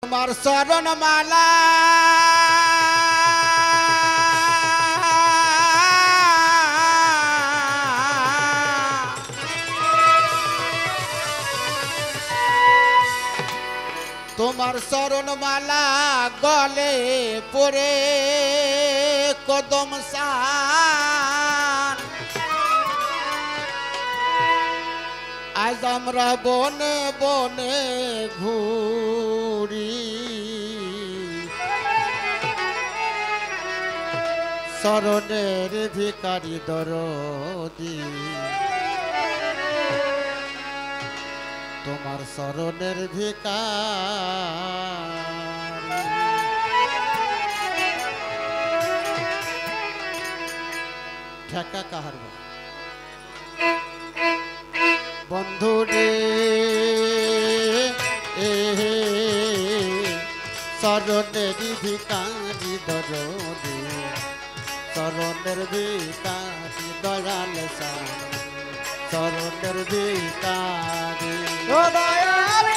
তোমার চরণ মালা তোমার চরণ মালা গলে পরে কদম সান আজ আমরা বনে বনে ঘুরি চরণের ভিখারি দরদি তোমার চরণের ভিখারি ঠেকা কাহার বন্ধু রে চরণের ভিখারি দরদি চরণের ভিখারি দয়াল চরণের ভিখারি ও দয়াল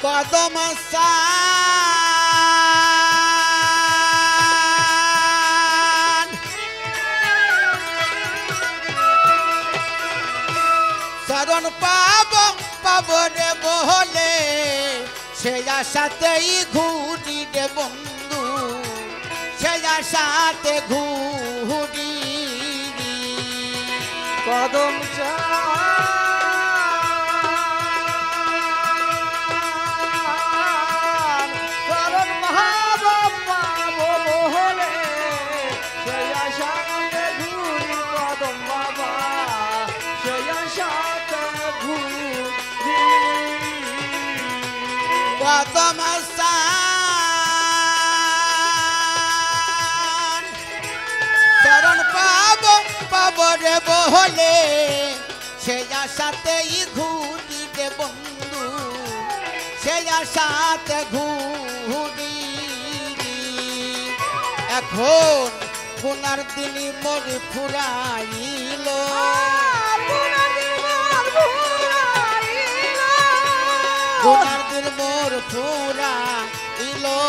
কদম সান শরণ পাব পাব রে বলে সে আশাতেই ঘুরি রে বন্ধু সে আশাতে ঘুরি কদম কদম সান চরণ পাব পাব রে বলে সে আশাতেই ঘুরি রে বন্ধু সে আশাতে ঘুরি এখন গুনার দিনই মোর ফুরাইল গুনার দিন মোর ফুরা ইলো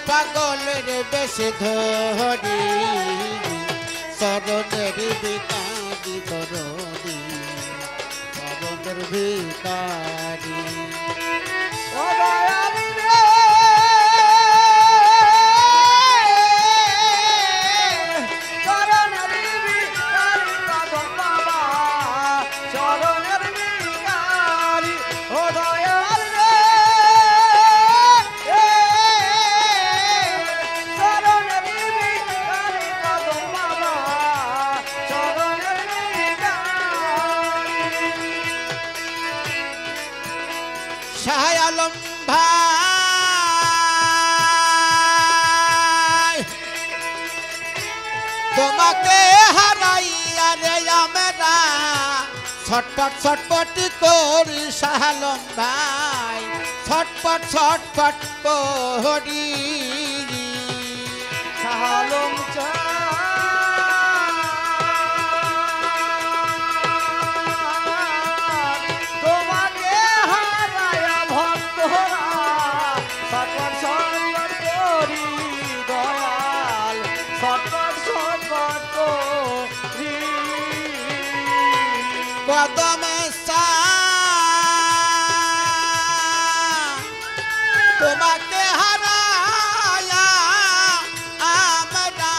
পাগলের বেশে ধরি চরণের ভিখারি দরদি চরণের ভিখারি ও দয়াল রে চরণের ভিখারি কদম বাবা চরণের ভিখারি ও দয়াল রে চরণের ভিখারি কদম বাবা চরণের ভিখারি শাহ আলম ভাই তোমাকে হারাইয়া রে আমরা ছটপট ছটপট করি শাহ আলম ভাই ছটপট ছটপট করি শাহ আলম তোমাকে হারাইয়া ভক্তরা ছটপট ছটপট করি দয়াল ছটপট ছটপট করি কদম সান তোমাকে হারায়া আমরা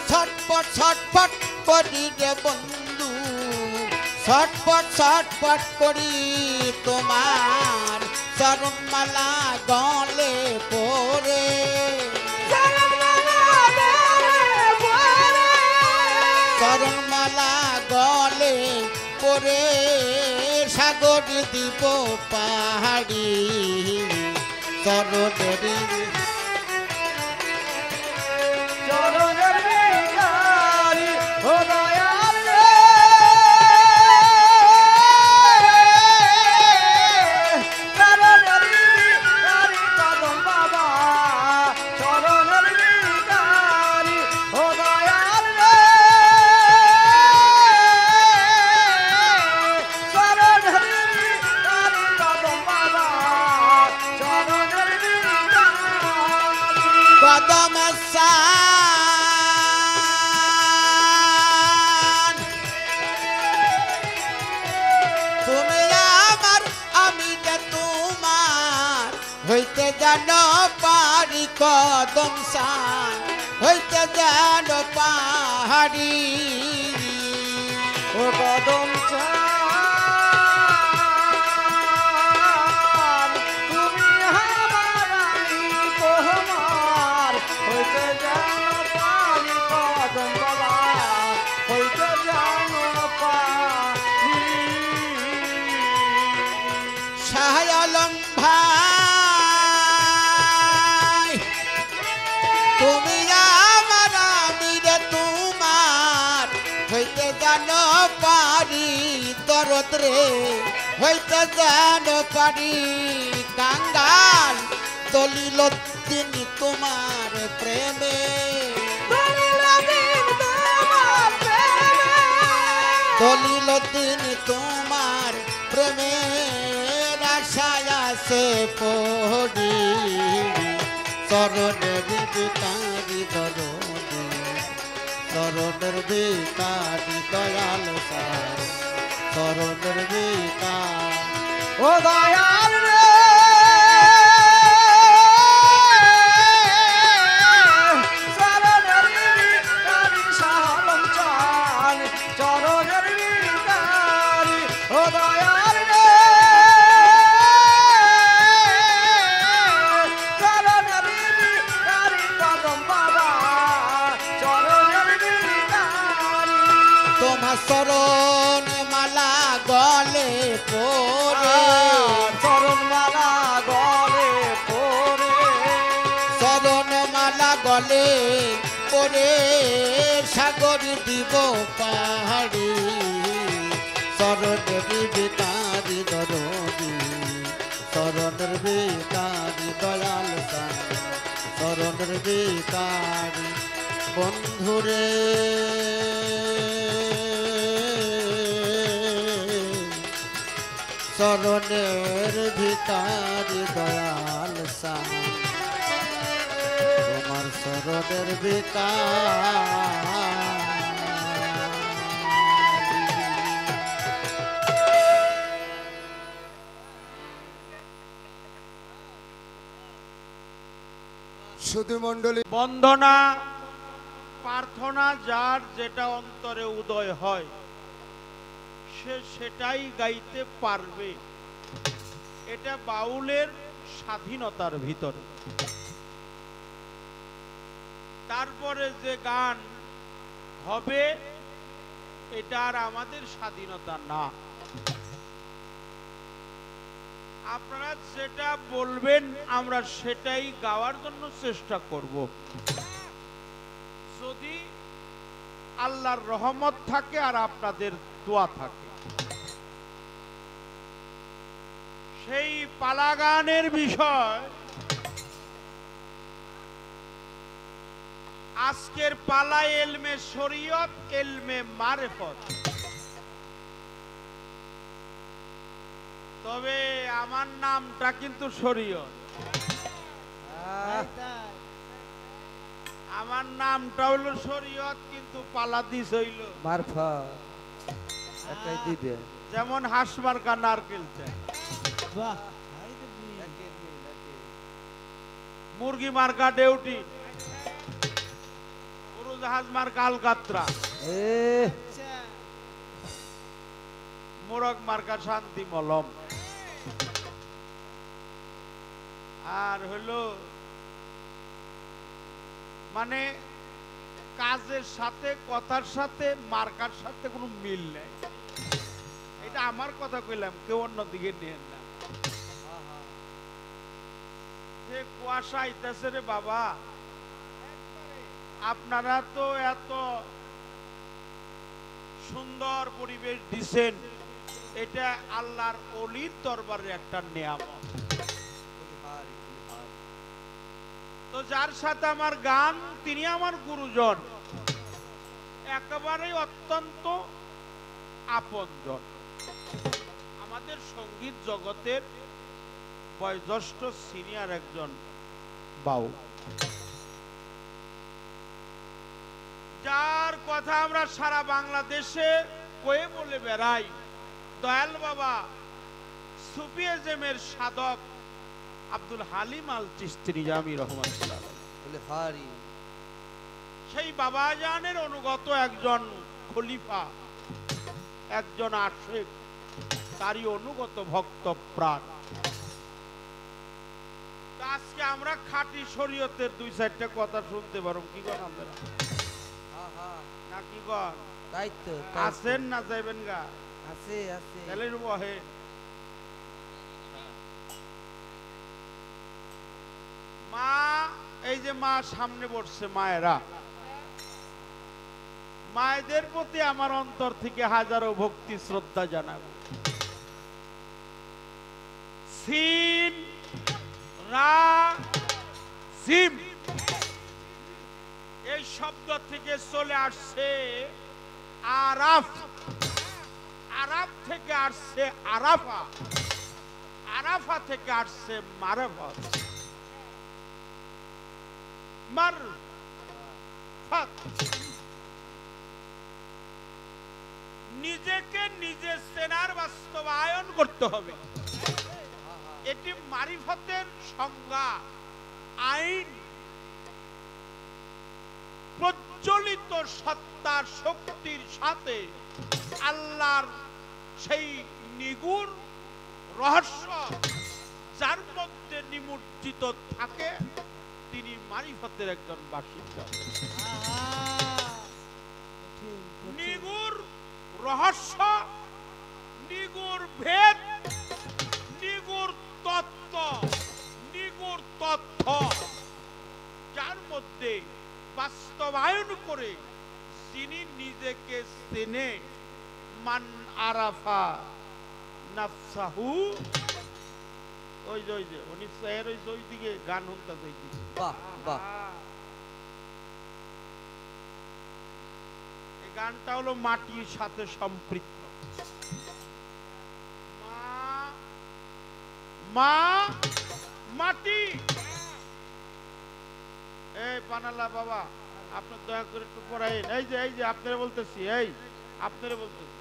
ছটপট ছটপট করি রে বন্ধু ছটপট ছটপট করি তোমার চরণমালা গলে পরে চরণমালা গলে পরে সাগর দিব পাহাড়ি চরণের কদম সান তুমি আমার আমি যে তোমার হইতে জানো পারি কদম সান হইতে জানো পাহাড়ি ও কদম চান তুমি আমার আমি তোমার হইতে জানো পারি কদম বাবা হইতে জানো পারি শাহ আলম ভাই তুমি আমার আমি রে তোমার হইতে জানো পারি দরদ রে হইতে জানো পারি কাঙ্গাল দলিল দিন তোমার প্রেমে দলিল দিন তোমার প্রেমে আশায় আসে পড়ি চরণের বিকারি দরদি চরণের বিকারি দয়াল সার চরণের বিকার ও দয়াল রে চরণের বিকারি শালম চান চরণের বিকারি ও দয়াল রে চরণের বিকারি কদম বাবা চরণের বিকারি তোমার চরণ মালা গলে পরে চরণ মালা গলে পরে চরণ মালা গলে পরে সাগর দিব পাহাড়ি চরণের বিকারি দরদি চরণের বিকারি দয়াল সান চরণের বিকারি বন্ধুরে চরণের ভিকারি দয়াল সান তোমার চরণের ভিকারি শুধু মণ্ডলী বন্দনা প্রার্থনা যার যেটা অন্তরে উদয় হয় সে সেটাই গাইতে পারবে এটা বাউলের স্বাধীনতার ভিতরে তারপরে যে গান হবে এটা আর আমাদের স্বাধীনতা না আপনারা যেটা বলবেন আমরা সেটাই গাওয়ার জন্য চেষ্টা করব যদি আল্লাহর রহমত থাকে আর আপনাদের দোয়া থাকে সেই পালা গানের বিষয় আজকের পালা এলমে শরীয়ত এলমে মারেফত তবে আমার নামটা কিন্তু শরীয়ত আমার নামটা হলো শরীয়ত কিন্তু পালা দিস হইল মারফা একটাই দিবে যেমন হাঁস মার্কা নারকেল চাই মুরগি মার্কা ডেউটি উড়োজাহাজ মার্কা আলকাত্রা মোরগ মার্কা শান্তি মলম আর হলো মানে কাজের সাথে কথার সাথে মার্কার সাথে কোনো মিল নেই এটা আমার কথা কইলাম কেউ অন্যদিকে নিয়ে না যে কুয়াশা আইতেছে রে বাবা আপনারা তো এত সুন্দর পরিবেশ দিছেন এটা আল্লাহর ওলির দরবারের একটা নিয়ামত তো যার সাথে আমার গান তিনি আমার গুরুজন একেবারে অত্যন্ত আপনজন আমাদের সঙ্গীত জগতের বয়োজ্যেষ্ঠ সিনিয়র একজন বাউল যার কথা আমরা সারা বাংলাদেশে কয়ে বলে বেড়াই, দয়াল বাবা সুফিয়াজমের সাধক আব্দুল হালিম আল চিশতি নিজামী রহমাতুল্লাহ বলে হারি সেই বাবাজানের অনুগত একজন খলিফা, একজন আশিক, তারই অনুগত ভক্ত প্রাণ। আজকে আমরা খাঁটি শরীয়তের দুই চারটা কথা শুনতে পারো, কি কন আপনারা? না কি কন? তাই তো আছেন না যাইবেন গা? আছে আছে তাহলে বহে মা, এই যে মা সামনে বসছে, মায়েরা, মায়েদের প্রতি আমার অন্তর থেকে হাজারো ভক্তি শ্রদ্ধা জানাবো। সিন রা জিম এই শব্দ থেকে চলে আসছে আরাফ, আরাফ থেকে আসছে আরাফা, আরাফা থেকে আসছে মারফত, মারফত। নিজেকে নিজে চেনার বাস্তবায়ন করতে হবে, এটি মারিফতের সংজ্ঞা, আইন। প্রজ্বলিত সত্তার শক্তির সাথে আল্লাহর সেই নিগুড় রহস্য যার মধ্যে নিমজ্জিত থাকে, তিনি মারিফতের একজন বাসিন্দা। নিগুড় রহস্য, নিগুড় ভেদ, নিগুড় তত্ত্ব, নিগুড় তথ্য যার মধ্যে বাস্তবায়ন করে যিনি নিজেকে চেনে, মান আরাফা নাফসাহু। ওই যে উনি স্যার ওই দিকে গান শুনতেছে, বাহ বাহ। এই গানটা হলো মাটির সাথে সম্পৃক্ত। মা মাটি। এই পানালা বাবা, আপনি দয়া করে একটু পড়াইন। এই যে আপনারা বলতেছি, এই আপনারা বলতেছি,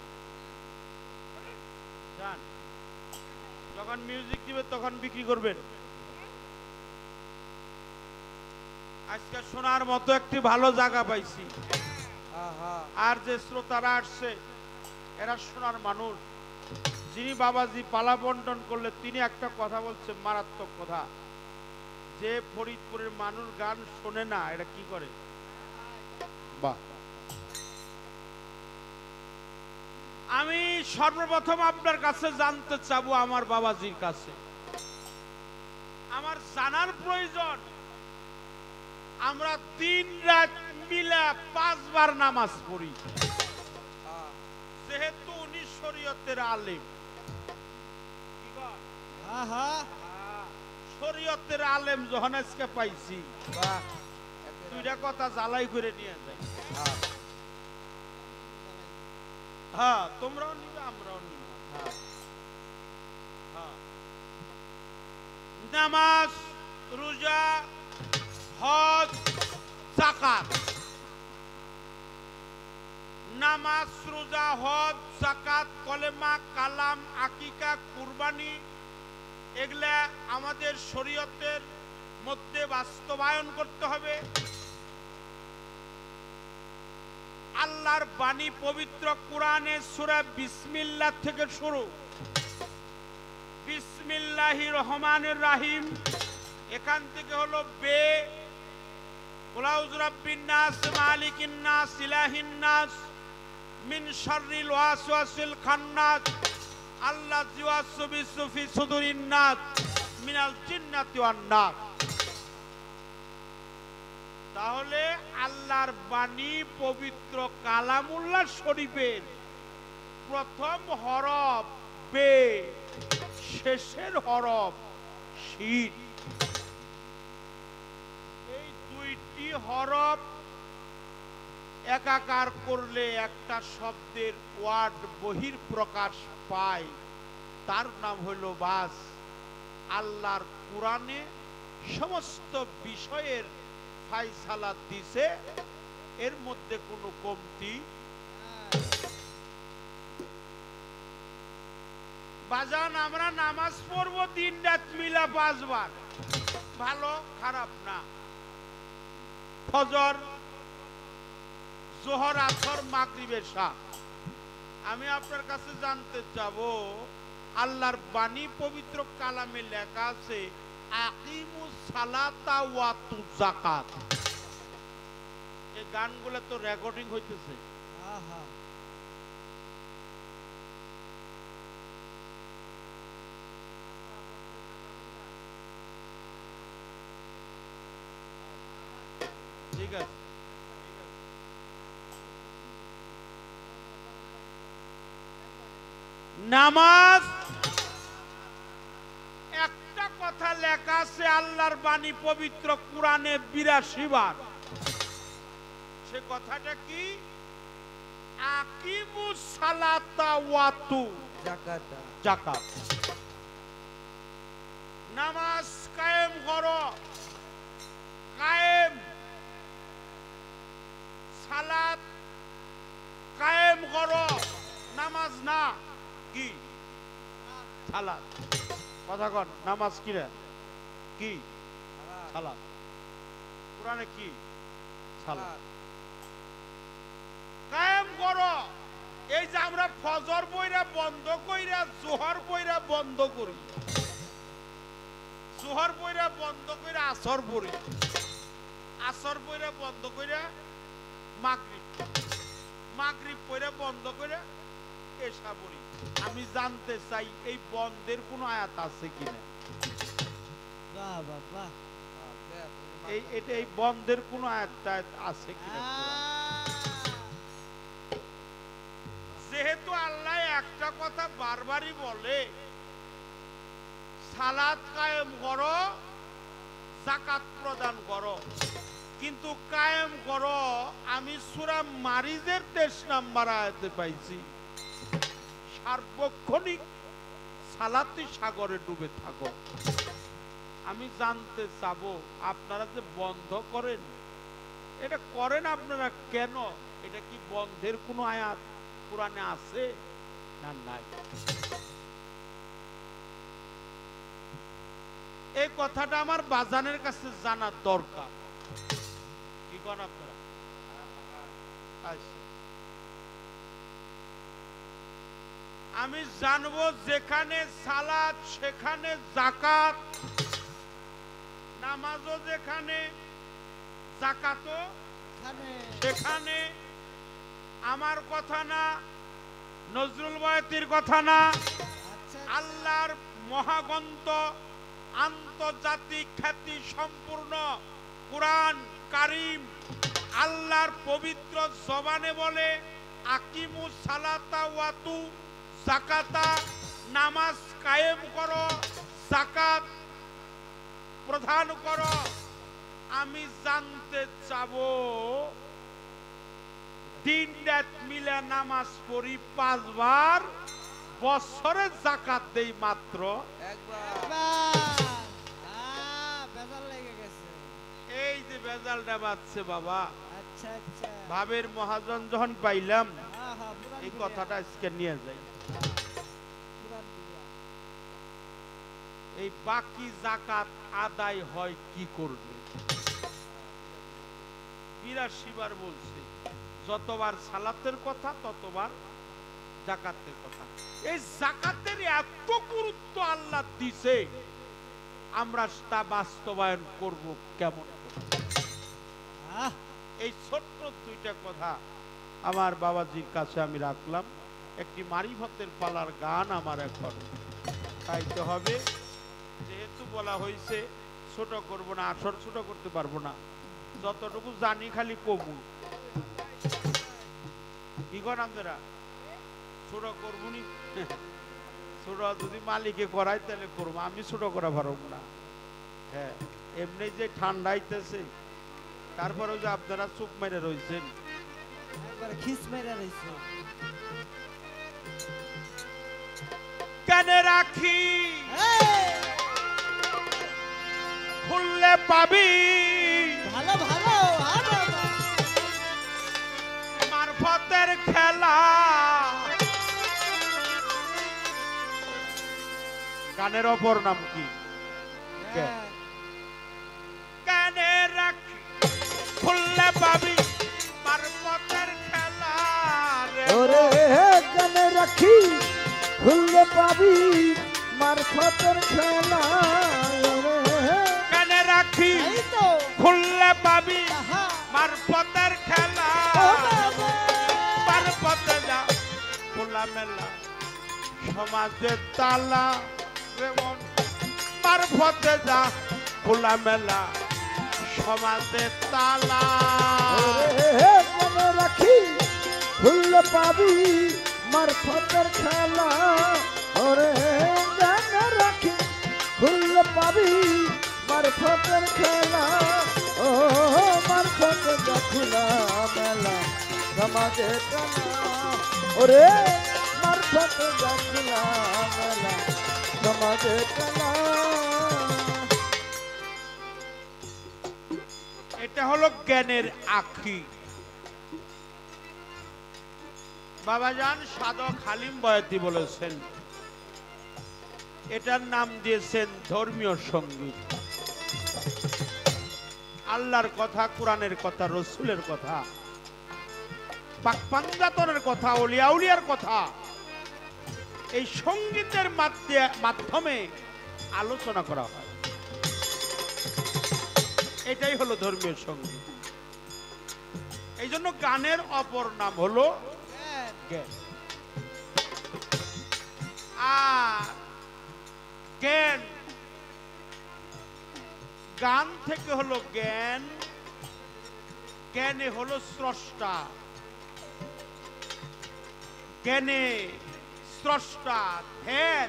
জান যখন মিউজিক দিবে তখন বিক্রি করবেন। আজকে শোনার মতো একটি ভালো জায়গা পাইছি, আর যে শ্রোতারা আসছে এরা শোনার মানুষ। যিনি বাবাজি পালা বন্টন করলে তিনি একটা কথা বলছেন, মারাত্মক কথা, যে ফরিদপুরের মানুষ গান শোনে না, এটা কি করে? বাহ। আমি সর্বপ্রথম আপনার কাছে জানতে চাবো, আমার বাবাজির কাছে আমার জানার প্রয়োজন, আমরা দিন রাত মিলা 5 বার নামাজ পড়ি, যেহেতু উনি শরীয়তের আলেম। শরীয়তের আলেম যখন আজকে পাইছি, দুইটা কথা জ্বালাই করে নিয়ে যায়। হ্যাঁ, তোমরাও নিবে, আমরাও নিব। নামাজ, রোজা, হজ, যাকাত। নামাজ, রোজা, হজ, যাকাত, কলেমা, কালাম, আকিকা, কুরবানি, এগুলা আমাদের শরীয়তের মধ্যে বাস্তবায়ন করতে হবে। আল্লাহর বাণী পবিত্র কোরআনে সূরা বিসমিল্লাহ থেকে শুরু। বিসমিল্লাহির রহমানির রহিম, এখান থেকে হলো বে, কুল আউযু বিরাব্বিন নাস, মালিকিন নাস, ইলাহিন নাস, মিন শাররিল ওয়াসওয়াসিল খান্নাস, আল্লাযী ইউওয়াসওয়িসু ফি সুদুরিন নাস মিনাল জিন্নাতি ওয়ান নাস। তাহলে আল্লাহর বাণী পবিত্র কালামুল্লাহ শরীফের প্রথম হরফ বে, শেষের হরফ শিন। এই দুইটি হরফ একাকার করলে একটা শব্দের ওয়ার্ড বহির প্রকাশ পায়, তার নাম হইল বাস। আল্লাহর কোরআনে সমস্ত বিষয়ের ফায়সালা দিছে, এর মধ্যে কোনো কমতি বাজান। আমরা নামাজ পড়বো দিন রাত মিলা 5 বার, ভালো খারাপ না। ফজর, জোহর, আসর, মাগরিব, এশা। আমি আপনার কাছে জানতে চাবো, আল্লাহর বাণী পবিত্র কালামে লেখা আছে আকিমুস সালাতা ওয়া তুজ যাকাত। এই গানগুলো তো রেকর্ডিং হইতেছে। ঠিক আছে, নামাজ একটা কথা লেখা আছে আল্লাহর বাণী পবিত্র কোরআনে 82 বার। সে কথাটা কি? আকিমুস সালাতা ওয়া তু যাকাত। নামাজ কায়েম করো, কায়েম সালাত কায়েম করো, নামাজ না কি সালাত। কথা কন, নামাজ কি রে? কি সালাত। কোরআনে কি? সালাত। কায়েম করো। এই যে আমরা ফজর পয়রা বন্ধ কইরা, জোহর পয়রা বন্ধ করি, জোহর পয়রা বন্ধ কইরা আসর পড়ি, আসর পয়রা বন্ধ কইরা মাগরিব, মাগরিব পয়রা বন্ধ কইরা এশা পড়ি। আমি জানতে চাই এই বন্ধের কোনো আয়াত আছে কিনা? এই বন্ধের কোনো আয়াত আছে কিনা? যেহেতু আল্লাহ একটা কথা বারবারই বলে, সালাত কায়েম করো, যাকাত প্রদান করো, কিন্তু কায়েম করো আমি সূরা মারিজের 23 নম্বর আয়াতে পাইছি, সার্বক্ষণিক সালাতে সাগরে ডুবে থাকো। আমি জানতে চাবো আপনারা যে বন্ধ করেন, এটা করেন আপনারা কেন? এটা কি বন্ধের কোনো আয়াত কোরআনে আছে না নাই? এই কথাটা আমার বাজানের কাছে জানার দরকার। কি কোন আপনারা? আমি জানবো যেখানে সালাত সেখানে যাকাত, নামাজও যেখানে যাকাতও সেখানে। আমার কথা না, নজরুল বয়াতির কথা না, আল্লাহর মহাগ্রন্থ আন্তর্জাতিক খ্যাতি সম্পূর্ণ কুরআন কারীম আল্লাহর পবিত্র জবানে বলে আকিমুস সালাতা ওয়া তু যাকাতা, নামাজ কায়েম করো, যাকাত প্রদান করো। আমি জানতে চাবো দিন রাত মিলে নামাজ পড়ি 5 বার, বছরে যাকাত দেই মাত্র একবার। এই যে বেজালটা বাজছে বাবা। আচ্ছা আচ্ছা, ভাবের মহাজন যখন পাইলাম এই কথাটা আজকে নিয়ে যাই। এই বাকি যাকাত আদায় হয় কি করবে? 82 বার বলছে, যতবার সালাতের কথা ততবার যাকাতের কথা। এই যাকাতের এত গুরুত্ব আল্লাহ দিছে, আমরা তা বাস্তবায়ন করব কেমন? এই ছোট্ট 2টা কথা আমার বাবাজির কাছে আমি রাখলাম। একটি মারিফতের পালার গান আমার এখন গাইতে হবে, যেহেতু বলা হয়েছে ছোট করব না, আসর ছোট করতে পারবো না, যতটুকু জানি খালি কবুল। কি করেন আপনারা? ছোট করবো নি? ছোট যদি মালিকে করাই তাহলে করবো, আমি ছোট করা পারব না। হ্যাঁ, এমনি যে ঠান্ডা আইতেছে, তারপরে যে আপনারা চুপ মেরে রয়েছেন, কানে রাখি খুললে পাবি, ভালো ভালো গানের অপর নাম কি? গানে রাখি খুললে পাবি মারফতের খেলা রে ওরে গানে রাখি খুললে পাবি মারফতের খেলা গানে রাখি খুললে পাবি মারফতের খেলা মারফতে যা খোলা মেলা সমাজের তালা যেমন মারফতে যা খোলা মেলা সমাজের তালা গানে রাখি খুললে পাবি মারফতের খেলা ওরে গানে রাখি খুললে পাবি মারফতের খেলা ও মারফতে যা খোলা মেলা সমাজের তালা ওরে মারফতে যা খোলা মেলা সমাজের তালা। এটা হলো জ্ঞানের আখি। বাবাজান সাধক হালিম বয়াতি বলেছেন এটার নাম দিয়েছেন ধর্মীয় সঙ্গীত। আল্লাহর কথা, কোরআনের কথা, রসুলের কথা, পাক পাঞ্জাতনের কথা, ওলিয়া উলিয়ার কথা এই সঙ্গীতের মাধ্যমে আলোচনা করা হয়। এটাই হলো ধর্মীয় সঙ্গীত। এই জন্য গানের অপর নাম হলো জ্ঞান। আর জ্ঞান, গান থেকে হলো জ্ঞান, জ্ঞানে হলো স্রষ্টা, জ্ঞানে স্রষ্টা ধ্যান।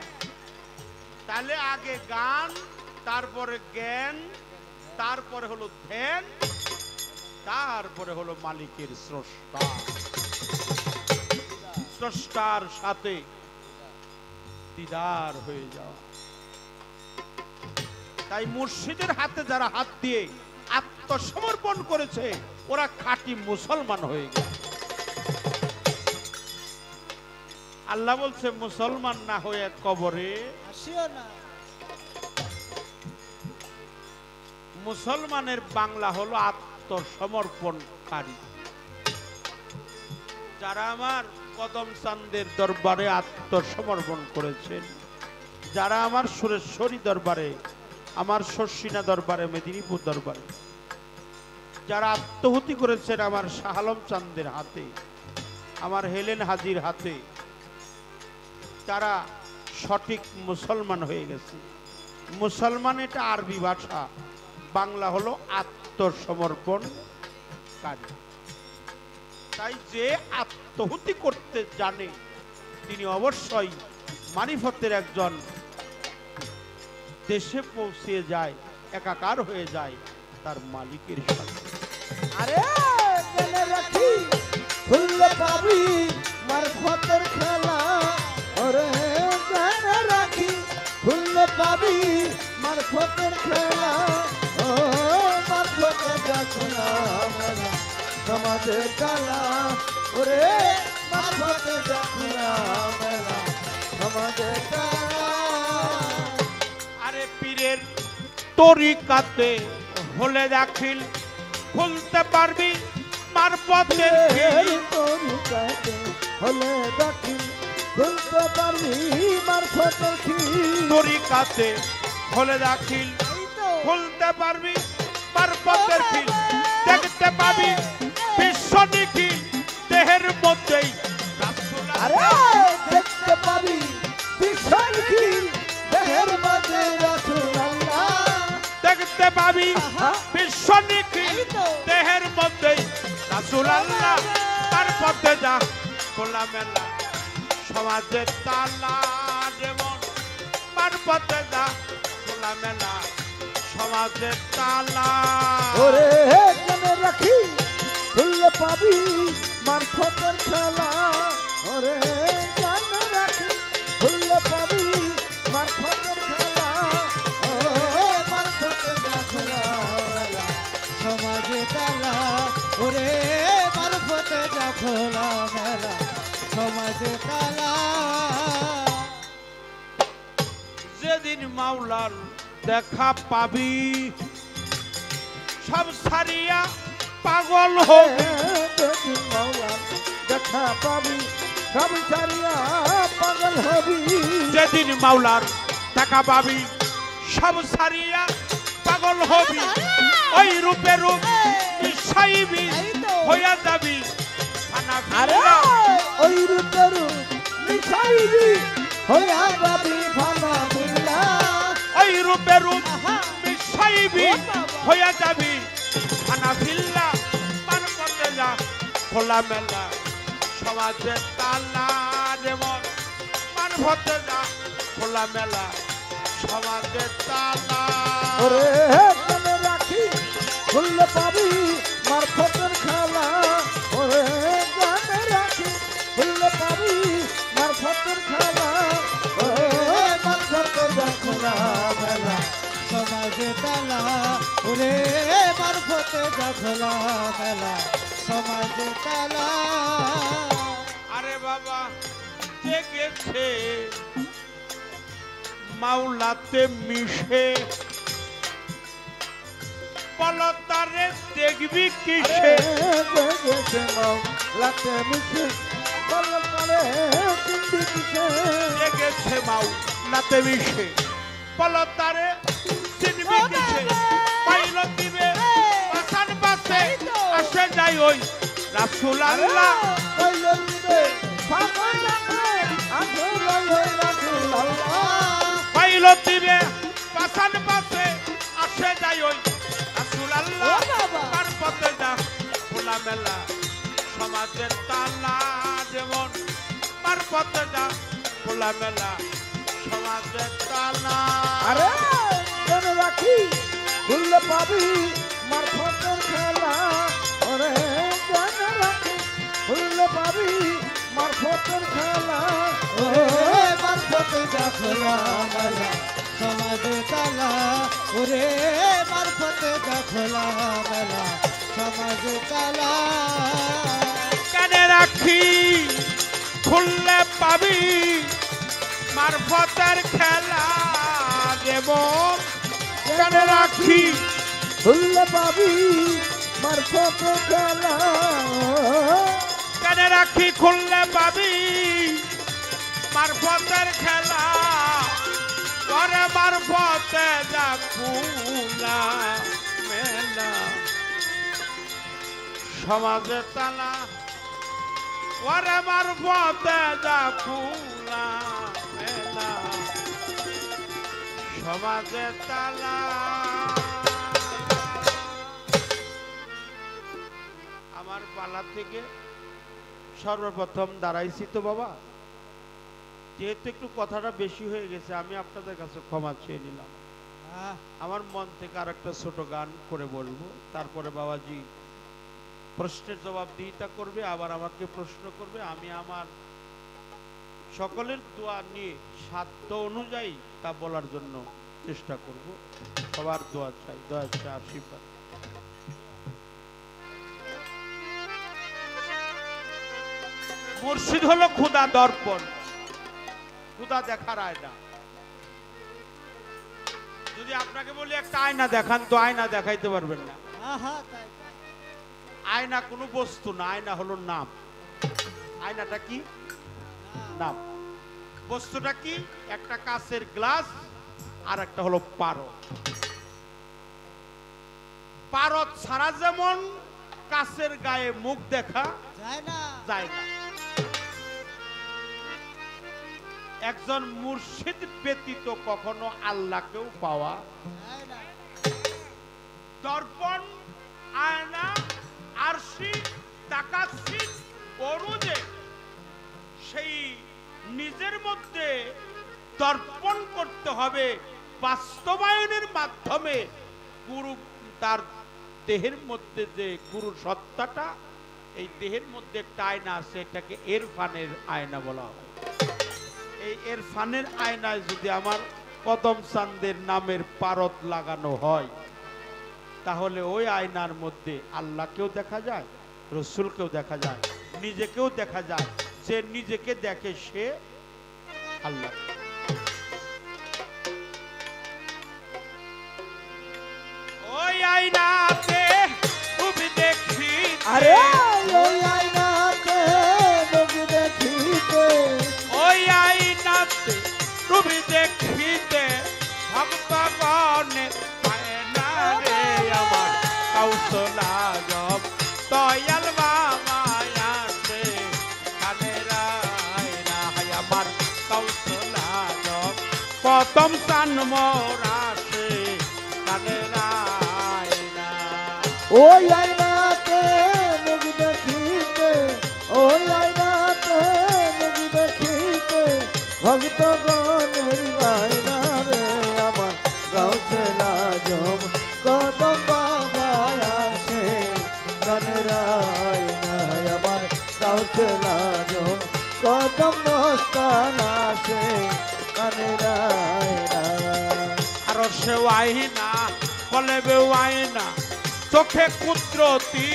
তাহলে আগে গান, তারপরে জ্ঞান, তারপরে হলো ধ্যান, তারপরে হলো মালিকের স্রষ্টা। স্রষ্টার সাথে দিদার হয়ে যাওয়া। তাই মুর্শিদের হাতে যারা হাত দিয়ে আত্মসমর্পণ করেছে ওরা খাঁটি মুসলমান হয়ে গেছে। আল্লাহ বলছে মুসলমান না হয়ে কবরে আসিও না। মুসলমানের বাংলা হলো আত্মসমর্পণকারী। যারা আমার কদম চাঁদের দরবারে আত্মসমর্পণ করেছেন, যারা আমার সুরেশ্বরী দরবারে, আমার শর্ষিনা দরবারে, মেদিনীপুর দরবারে যারা আত্মহুতি করেছেন আমার শাহ আলম চাঁদের হাতে, আমার হেলেন হাজির হাতে, তারা সঠিক মুসলমান হয়ে গেছে। মুসলমান এটা আরবি ভাষা, বাংলা হলো আত্মসমর্পণকারী। তাই যে আত্মহুতি করতে জানে তিনি অবশ্যই মারিফতের একজন দেশে পৌঁছে যায়, একাকার হয়ে যায় তার মালিকের সাথে। আরে গানে রাখি খুললে পাবি মারফতের খেলা ওরে গানে রাখি খুললে পাবি মারফতের খেলা ও মারফতে যা খোলা মেলা সমাজের কালা ওরে মারফতে যা খোলা মেলা সমাজের কালা। আরে পীরের তরিকাতে হলে দাখিল খুলতে পারবি মারফতের তরিকাতে হলে দাখিল খুলতে পারবি মারফতের তরিকাতে হলে দাখিল খুলতে পারবি মারফতের খিল। দেখতে পাবি বিশ্ব নিখিল দেহের মধ্যেই আরে দেখতে পাবি বিশ্ব নিখিল দেহের মধ্যে রাসূলুল্লাহ। দেখতে পাবি বিশ্ব নিখিল দেহের মধ্যেই রাসূলুল্লাহ। তার পথে যা খোলা মেলা সমাজের তালা যেমন, তার পথে যা খোলা মেলা সমাজের তালা। ওরে গানে রাখি খুললে পাবি মারফতের খেলা ওরে গানে রাখি খুললে পাবি মারফতের খেলা ও মারফতে যা খোলা মেলা সমাজে তালা ওরে মারফতে যা খোলা মেলা সমাজে তালা। যেদিন যেদিন মাওলার দেখা পাবি সব সারিয়া পাগল হবি যেদিন মাওলার দেখা পাবি সব ছাড়িয়া পাগল হবি যেদিন মাওলার দেখা পাবি সব সারিয়া পাগল হবি ওই রূপে রূপ মিশাইবি হইয়া যাবি আরে ওই রূপের মিশাইবি হইয়া যাবি ফানা ফিল্লা ওই রূপে রূপ মিশাইবি হইয়া যাবি ফানা ফিল্লা পার করতে যা খোলা মেলা সমাজে তালা যেমন পার করতে যা খোলা মেলা সমাজে তালা ওরে মনে রাখি খুললে পাবি মারফতের খেলা ওরে মনে রাখি খুললে পাবি মারফতের খেলা ওরে মারফতের খোলা মেলা সমাজে তালা ওরে মারফতে খোলা মেলা সমাজে তালা আরে বাবা জেগেছে মাওলাতে মিশে পলতারে দেখবি কিসে জেগেছে মাওলাতে মিশে পলতারে দেখবি কিসে জেগেছে মাওলাতে মিশে পলতারে চিনবি কিসে পাইল দিবে পাশান পাশে আসে যাই ওই রাসূল আল্লাহ পাইল দিবে পাশান পাশে আসে যাই ওই রাসূল আল্লাহ পাইল দিবে পাশান পাশে আসে যাই ওই রাসূল আল্লাহ তার পথে যা খোলা মেলা সমাজের তালা যেমন তার পথে যা খোলা মেলা সমাজের তালা আরে মনে রাখি খুললে পাবি মারফতের খেলা ওরে মনে রাখি খুললে পাবি মারফতের খেলা ওরে মারফতে খোলা মেলা সমাজে তালা ওরে মারফতে খোলা মেলা সমাজে তালা কানে রাখি খুললে পাবি মারফতের খেলা যেমন কানে রাখি খুললে পাবি মারফতের খেলা কানে রাখি খুললে পাবি মারফতের খেলা করে মারফতে যা খুলা মেলা সমাজে তালা ওরে মারফতে যা খুলা মেলা সমাজে তালা আমার পালা থেকে সর্বপ্রথম দাঁড়াইছি তো বাবা যেহেতু একটু কথাটা বেশি হয়ে গেছে আমি আপনাদের কাছে ক্ষমা চেয়ে নিলাম আমার মন থেকে আর একটা ছোট গান করে বলবো তারপরে বাবাজি প্রশ্নের জবাব দিইটা করবে আবার আমাকে প্রশ্ন করবে আমি আমার সকলের দোয়া নিয়ে সাধ্য অনুযায়ী তা বলার জন্য চেষ্টা করব সবার দোয়া চাই দয়া চাই আশীর্বাদ মুর্শিদ হলো খোদা দর্পণ খোদা দেখার আয়না যদি আপনাকে বলি একটা আয়না দেখান তো আয়না দেখাইতে পারবেন না আয়না কোনো বস্তু না আয়না হলো নাম আয়নাটা কি নাম বস্তুটা কি একটা কাঁচের গ্লাস আর একটা হলো পারদ পারদ ছাড়া যেমন কাঁচের গায়ে মুখ দেখা যায় না একজন মুর্শিদ ব্যতীত কখনো আল্লাহকেও পাওয়া দর্পণ আয়না আরশি তাকাচ্ছি বরুজে সেই নিজের মধ্যে দর্পণ করতে হবে বাস্তবায়নের মাধ্যমে গুরু তার দেহের মধ্যে যে গুরু সত্তাটা এই দেহের মধ্যে একটা আয়না আছে এটাকে ইরফানের আয়না বলা হয় এই ইরফানের আয়নায় যদি আমার কদম চাঁদের নামের পারদ লাগানো হয় তাহলে ওই আয়নার মধ্যে আল্লাহকেও দেখা যায় রসুলকেও দেখা যায় নিজেকেও দেখা যায় যে নিজেকে দেখে সে আল্লাহ কদম চান মোর আসে কানের আয়না। ওই আয়নাতে মুখ দেখিতে, ওই আয়নাতে মুখ দেখিতে ভক্তগণের বায়না রে আমার গাউছে লাজম কদম বাবা আসে গানের আয়না আমার গাউছে লাজম কদম মস্তান আসে গানের আয়না। আরো সে আয়না কলেবে আয়না চোখে কুদরতি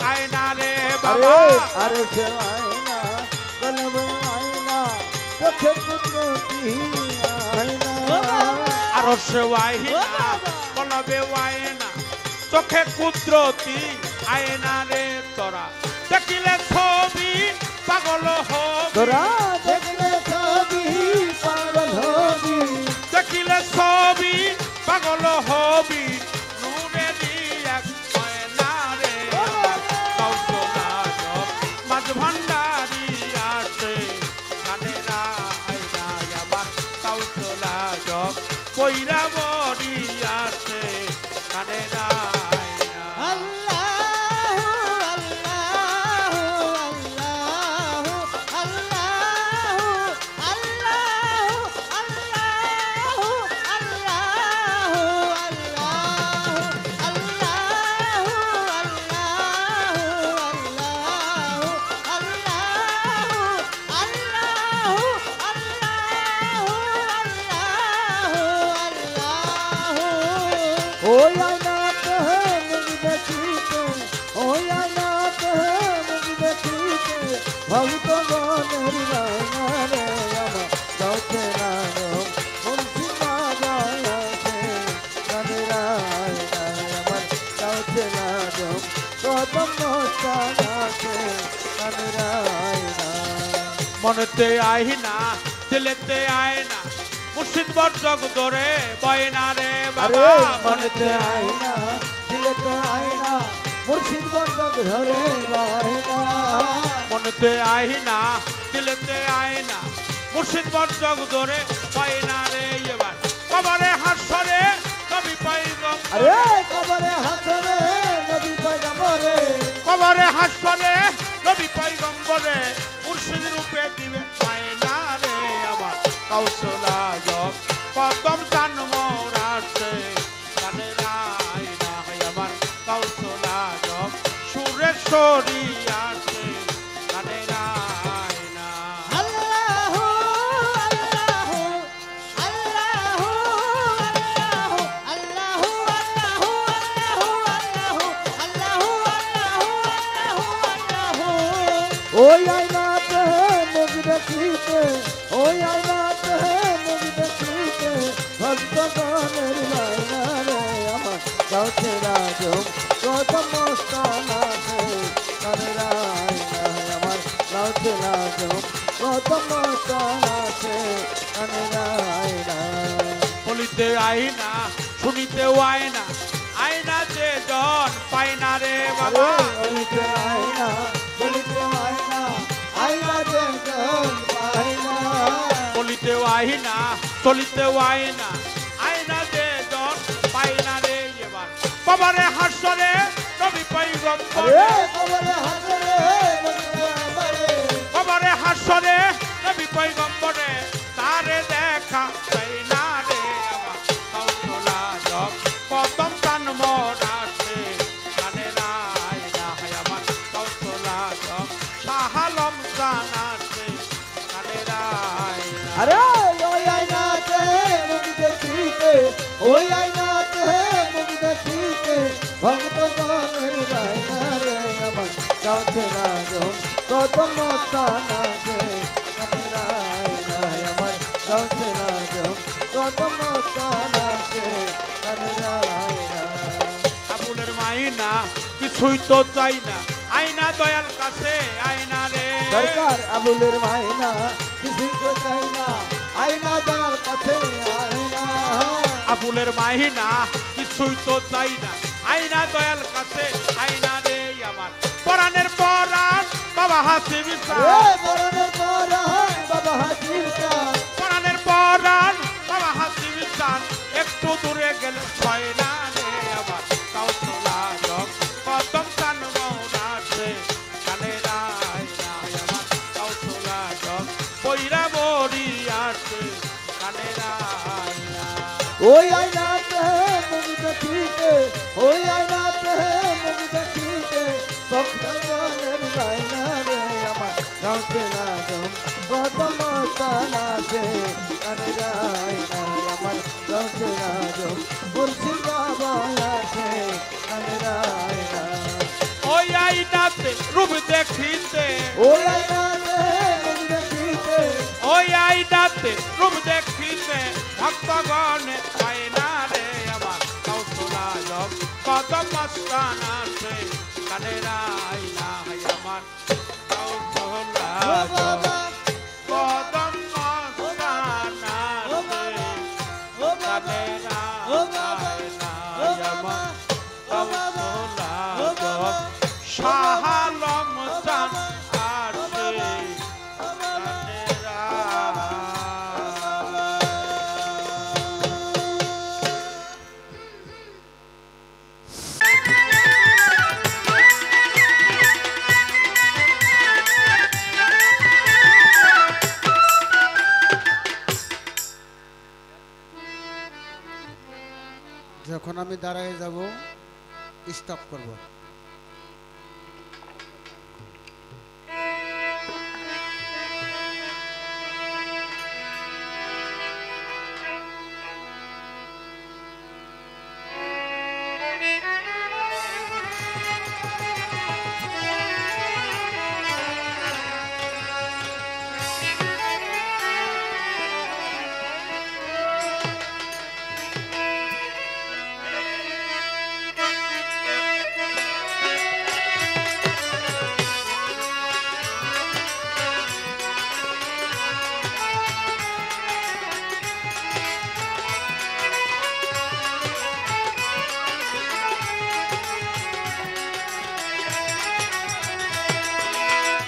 আয়না রে বাবা। আরে সে আয়না কলব আয়না চোখে কুদরতি আয়না। আরো সে আয়না কলেবে আয়না চোখে কুদরতি আয়না রে। তোরা দেখিলে ছবি পাগল হবি, তোরা দেখলে ছবি পাগল হবি, দেখিলে ছবি পাগল হবি। নূরেরই এক আয়না রে আমার গাউসুল আজম মাঝ ভান্ডারি আসে কানের আয়না আমার গাউসুল আজম কইরা বড়ি আসে কানের আয়না। ওই আয়নাতে মুখ দেখিতে, ওই আয়নাতে মুখ দেখিতে ভক্তগণের বায়না রে আমার গাউছে লাজম মুন্সি বাবা আসে গানের আয়না আমার গাউছে লাজম কদম মস্তান আসে গানের আয়না। মনেতে আয়না দিলেতে আয়না মুর্শিদ বর্জক ধরে বয়না রে বাবা। মনেতে আয়না দিলেতে আয়না মুর্শিদ বন্ধক ধরে বায়না। মনেতে আয়না দিলেতে আয়না মুর্শিদ বর্জক ধরে বয়না রে। এবার কবরে হাসরে নবী পয়গম্বর, আরে কবরে হাসরে নবী পয়গম্বরে, কবরে হাসরে নবী পয়গম্বরে মুর্শিদ রূপে দিবে বয়না রে আমার গাউসুল আজম কদম চান মোর আসে কানের আয়না আমার গাউসুল আজম সুরেশ্বরী আসে কানের আয়না। আল্লাহু আল্লাহু আল্লাহু আল্লাহু আল্লাহু আল্লাহু আল্লাহু আল্লাহু। ওই আয়নাতে মুখ দেখিতে, ওই আয়নাতে মুখ দেখিতে ভক্তগণের বায়না রে আমার গাউছে লাজম কদম মস্তান আসে গানের আয়না আমার গাউছে লাজম কদম মস্তান আসে গানের আয়না। বলিতে আয়না শুনিতে আয়না আয়না যে জন পায় না রে বাবা। বলিতে আয়না, বলিতে আয়না আয়না যে জন পায় না। বলিতে আয়না চলিতে আয়না আয়না যে জন পায় না রে। এবার কবরে হাসরে নবী পয়গম্বর, কবরে হাসরে নবী পয়গম্বরে, কবরে হাসরে নবী পয়গম্বরে তারে দেখা পাই না রে আমার গাউসুল আজম কদম চান মোর আসে কানের আয়না আমার গাউসুল আজম শাহ আলম চান আসে কানের আয়না। আরে ওই আয়নাতে মুখ দেখিতে, ওই আয়নাতে মুখ দেখিতে ভক্তগণের বায়না রে আমার গাউছে লাজম কদম মস্তান আসে গানের আয়না আমার গাউছে লাজম কদম মস্তান আসে গানের আয়না। আবুলের মাইনা কিছুই তো চাই না আয়না দয়াল কাছে আয়না রে। সরকার আবুলের মাইনা কিছুই তো চাই না আয়না দয়াল কাছে আয়না। আবুলের মাহিনা কিছুই তো চাই না আয়না দয়াল কাছে আয়না রে আমার পরাণের পরাণ বাবা হাসিব পরাণের পরাণ বাবা হাসিব পরাণের পরাণ বাবা হাসিব ওই আয়নাতে মুখ দেখিতে ওই আয়নাতে মুখ দেখিতে ভক্তগণের বায়না রে আমার গাঁতে লাগম কত মস্তানা সে কানে যায় না আমার গাঁতে লাগম মুর্শিদ বাবা আছে কানে যায় না ওই আইনাতে রূপ দেখিতে ওই আয়নাতে মুখ দেখিতে ওই আইনাতে রূপ দেখিতে ভক্তগণে আয়না রে আমার কৌশলায়ক কদম মস্তানা সে কানের আয়না আমার ও কৌশলায়ক বাবা কদম মস্তানা ও সে বাবা ও বাবা কানের ও বাবা আয়না ও আমার বাবা ও কৌশলায়ক বাবা শাহালম চান ও বাবা ও বাবা যখন আমি দাঁড়ায় যাব স্টপ করব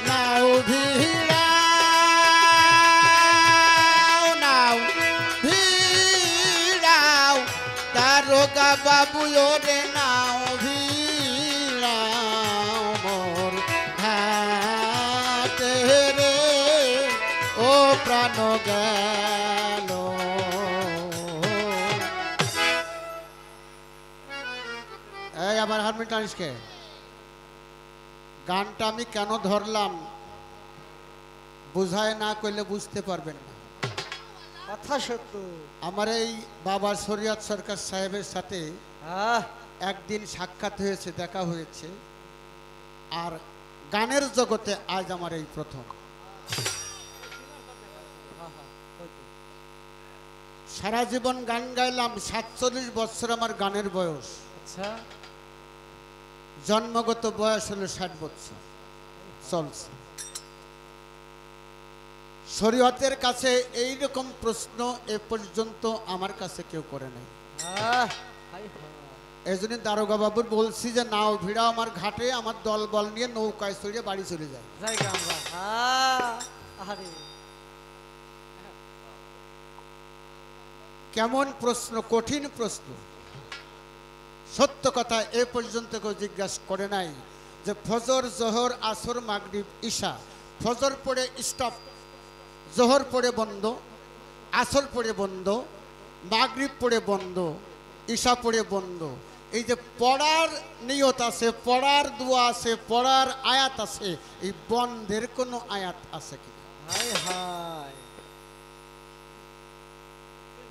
নাও ভিড়াও নাও ভিড়াও দারোগা বাবু ওরে নাও ভিড়াও মোর ঘাটে রে ও প্রাণ গেল এই আমার হারমোনিয়াম টানিসকে গানটা আমি কেন ধরলাম বুঝায় না করলে বুঝতে পারবেন না কথা সত্য। আমার এই বাবা শরিয়ত সরকার সাহেবের সাথে আহ একদিন সাক্ষাৎ হয়েছে দেখা হয়েছে আর গানের জগতে আজ আমার এই প্রথম সারা জীবন গান গাইলাম 47 বছর আমার গানের বয়স আচ্ছা জন্মগত বয়স হলো 60 বছর চলছে শরীয়তের কাছে এই রকম প্রশ্ন এ পর্যন্ত আমার কাছে কেউ করে নাই আহ হাই হাই এই জন্য দারোগা বাবুর বলছি যে নাও ভিড়া আমার ঘাটে আমার দল বল নিয়ে নৌকায় চড়িয়ে বাড়ি চলে যায় জায়গা আমরা আরে কেমন প্রশ্ন কঠিন প্রশ্ন সত্য কথা এ পর্যন্ত কেউ জিজ্ঞাসা করে নাই যে ফজর জোহর আসর মাগরিব ঈশা ফজর পড়ে স্টপ জোহর পড়ে বন্ধ আসর পড়ে বন্ধ মাগরিব পড়ে বন্ধ ঈশা পড়ে বন্ধ এই যে পড়ার নিয়ত আছে পড়ার দোয়া আছে পড়ার আয়াত আছে এই বন্ধের কোনো আয়াত আছে কি হাই হাই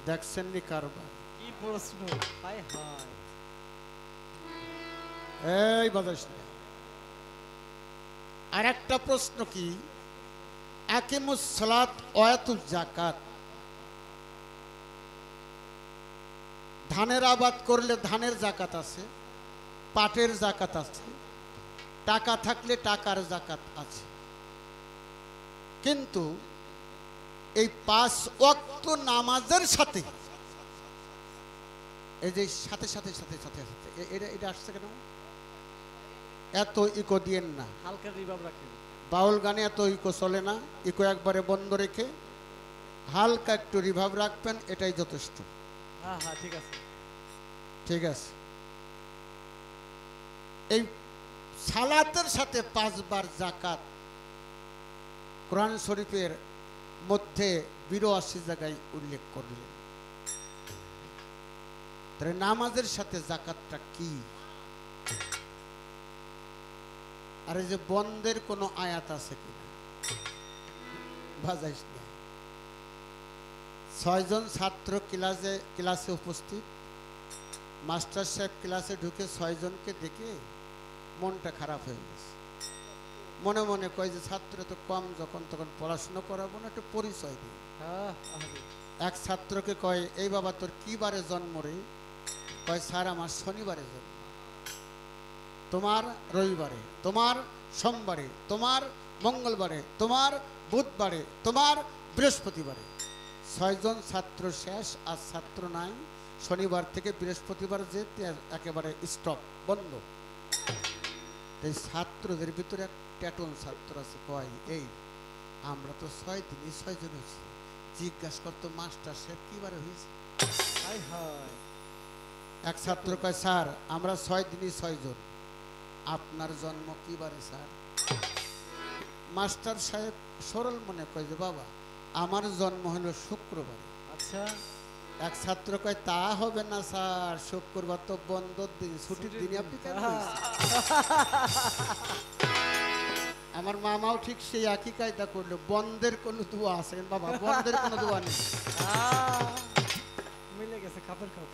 দেখছেন নি কারবার কি প্রশ্ন হাই হাই এই বাজাস আর একটা প্রশ্ন কি আকিমুস সালাত ওয়াতুজ যাকাত ধানের আবাদ করলে ধানের যাকাত আছে পাটের যাকাত আছে টাকা থাকলে টাকার যাকাত আছে কিন্তু এই 5 ওয়াক্ত নামাজের সাথে এই যে সাথে সাথে সাথে সাথে সাথে এটা আসছে কেন এত ইকো দিয়েন না হালকা রিভাব রাখেন বাউল গানে এত ইকো চলে না ইকো একবারে বন্ধ রেখে হালকা একটু রিভাব রাখবেন এটাই যথেষ্ট হ্যাঁ হ্যাঁ ঠিক আছে ঠিক আছে এই সালাতের সাথে 5 বার যাকাত কোরআন শরীফের মধ্যে 82 জায়গায় উল্লেখ করলেন তাহলে নামাজের সাথে জাকাতটা কি? আর এই যে বন্ধের কোনো আয়াত আছে কিনা বাজাইস না। 6 জন ছাত্র ক্লাসে উপস্থিত, মাস্টার সাহেব ক্লাসে ঢুকে 6 জনকে দেখে মনটা খারাপ হয়ে গেছে। মনে মনে কয় যে ছাত্র তো কম, যখন তখন পড়াশোনা করাবো না, একটু পরিচয় দিই। এক ছাত্রকে কয়, এই বাবা তোর কি বারে জন্ম রে? কয় স্যার আমার শনিবারে জন্ম। তোমার রবিবারে, তোমার সোমবারে, তোমার মঙ্গলবারে, তোমার বুধবারে, তোমার বৃহস্পতিবারে। 6 জন ছাত্র শেষ, আর ছাত্র নাই। শনিবার থেকে বৃহস্পতিবার যেতে একেবারে স্টপ, বন্ধ। এই ছাত্রদের ভিতরে এক ট্যাটন ছাত্র আছে, কয় এই আমরা তো 6 দিনই 6 জন হয়েছি, জিজ্ঞাসা করতো মাস্টার সাহেব কি বারে হয়েছে? এক ছাত্র কয় স্যার আমরা 6 দিনই 6 জন, আপনার জন্ম কি বারে স্যার? মাস্টার সাহেব সরল মনে কয় যে বাবা আমার জন্ম হলো শুক্রবারে। আচ্ছা। এক ছাত্র কয় তা হবে না স্যার, শুক্রবার তো বন্ধর দিন, ছুটির দিনে আপনি কেন হয়েছে? আমার মামাও ঠিক সেই একই কায়দা করলো, বন্ধের কোনো দোয়া আছে বাবা? বন্ধের কোনো দোয়া নেই। মিলে গেছে খাপের খাপ।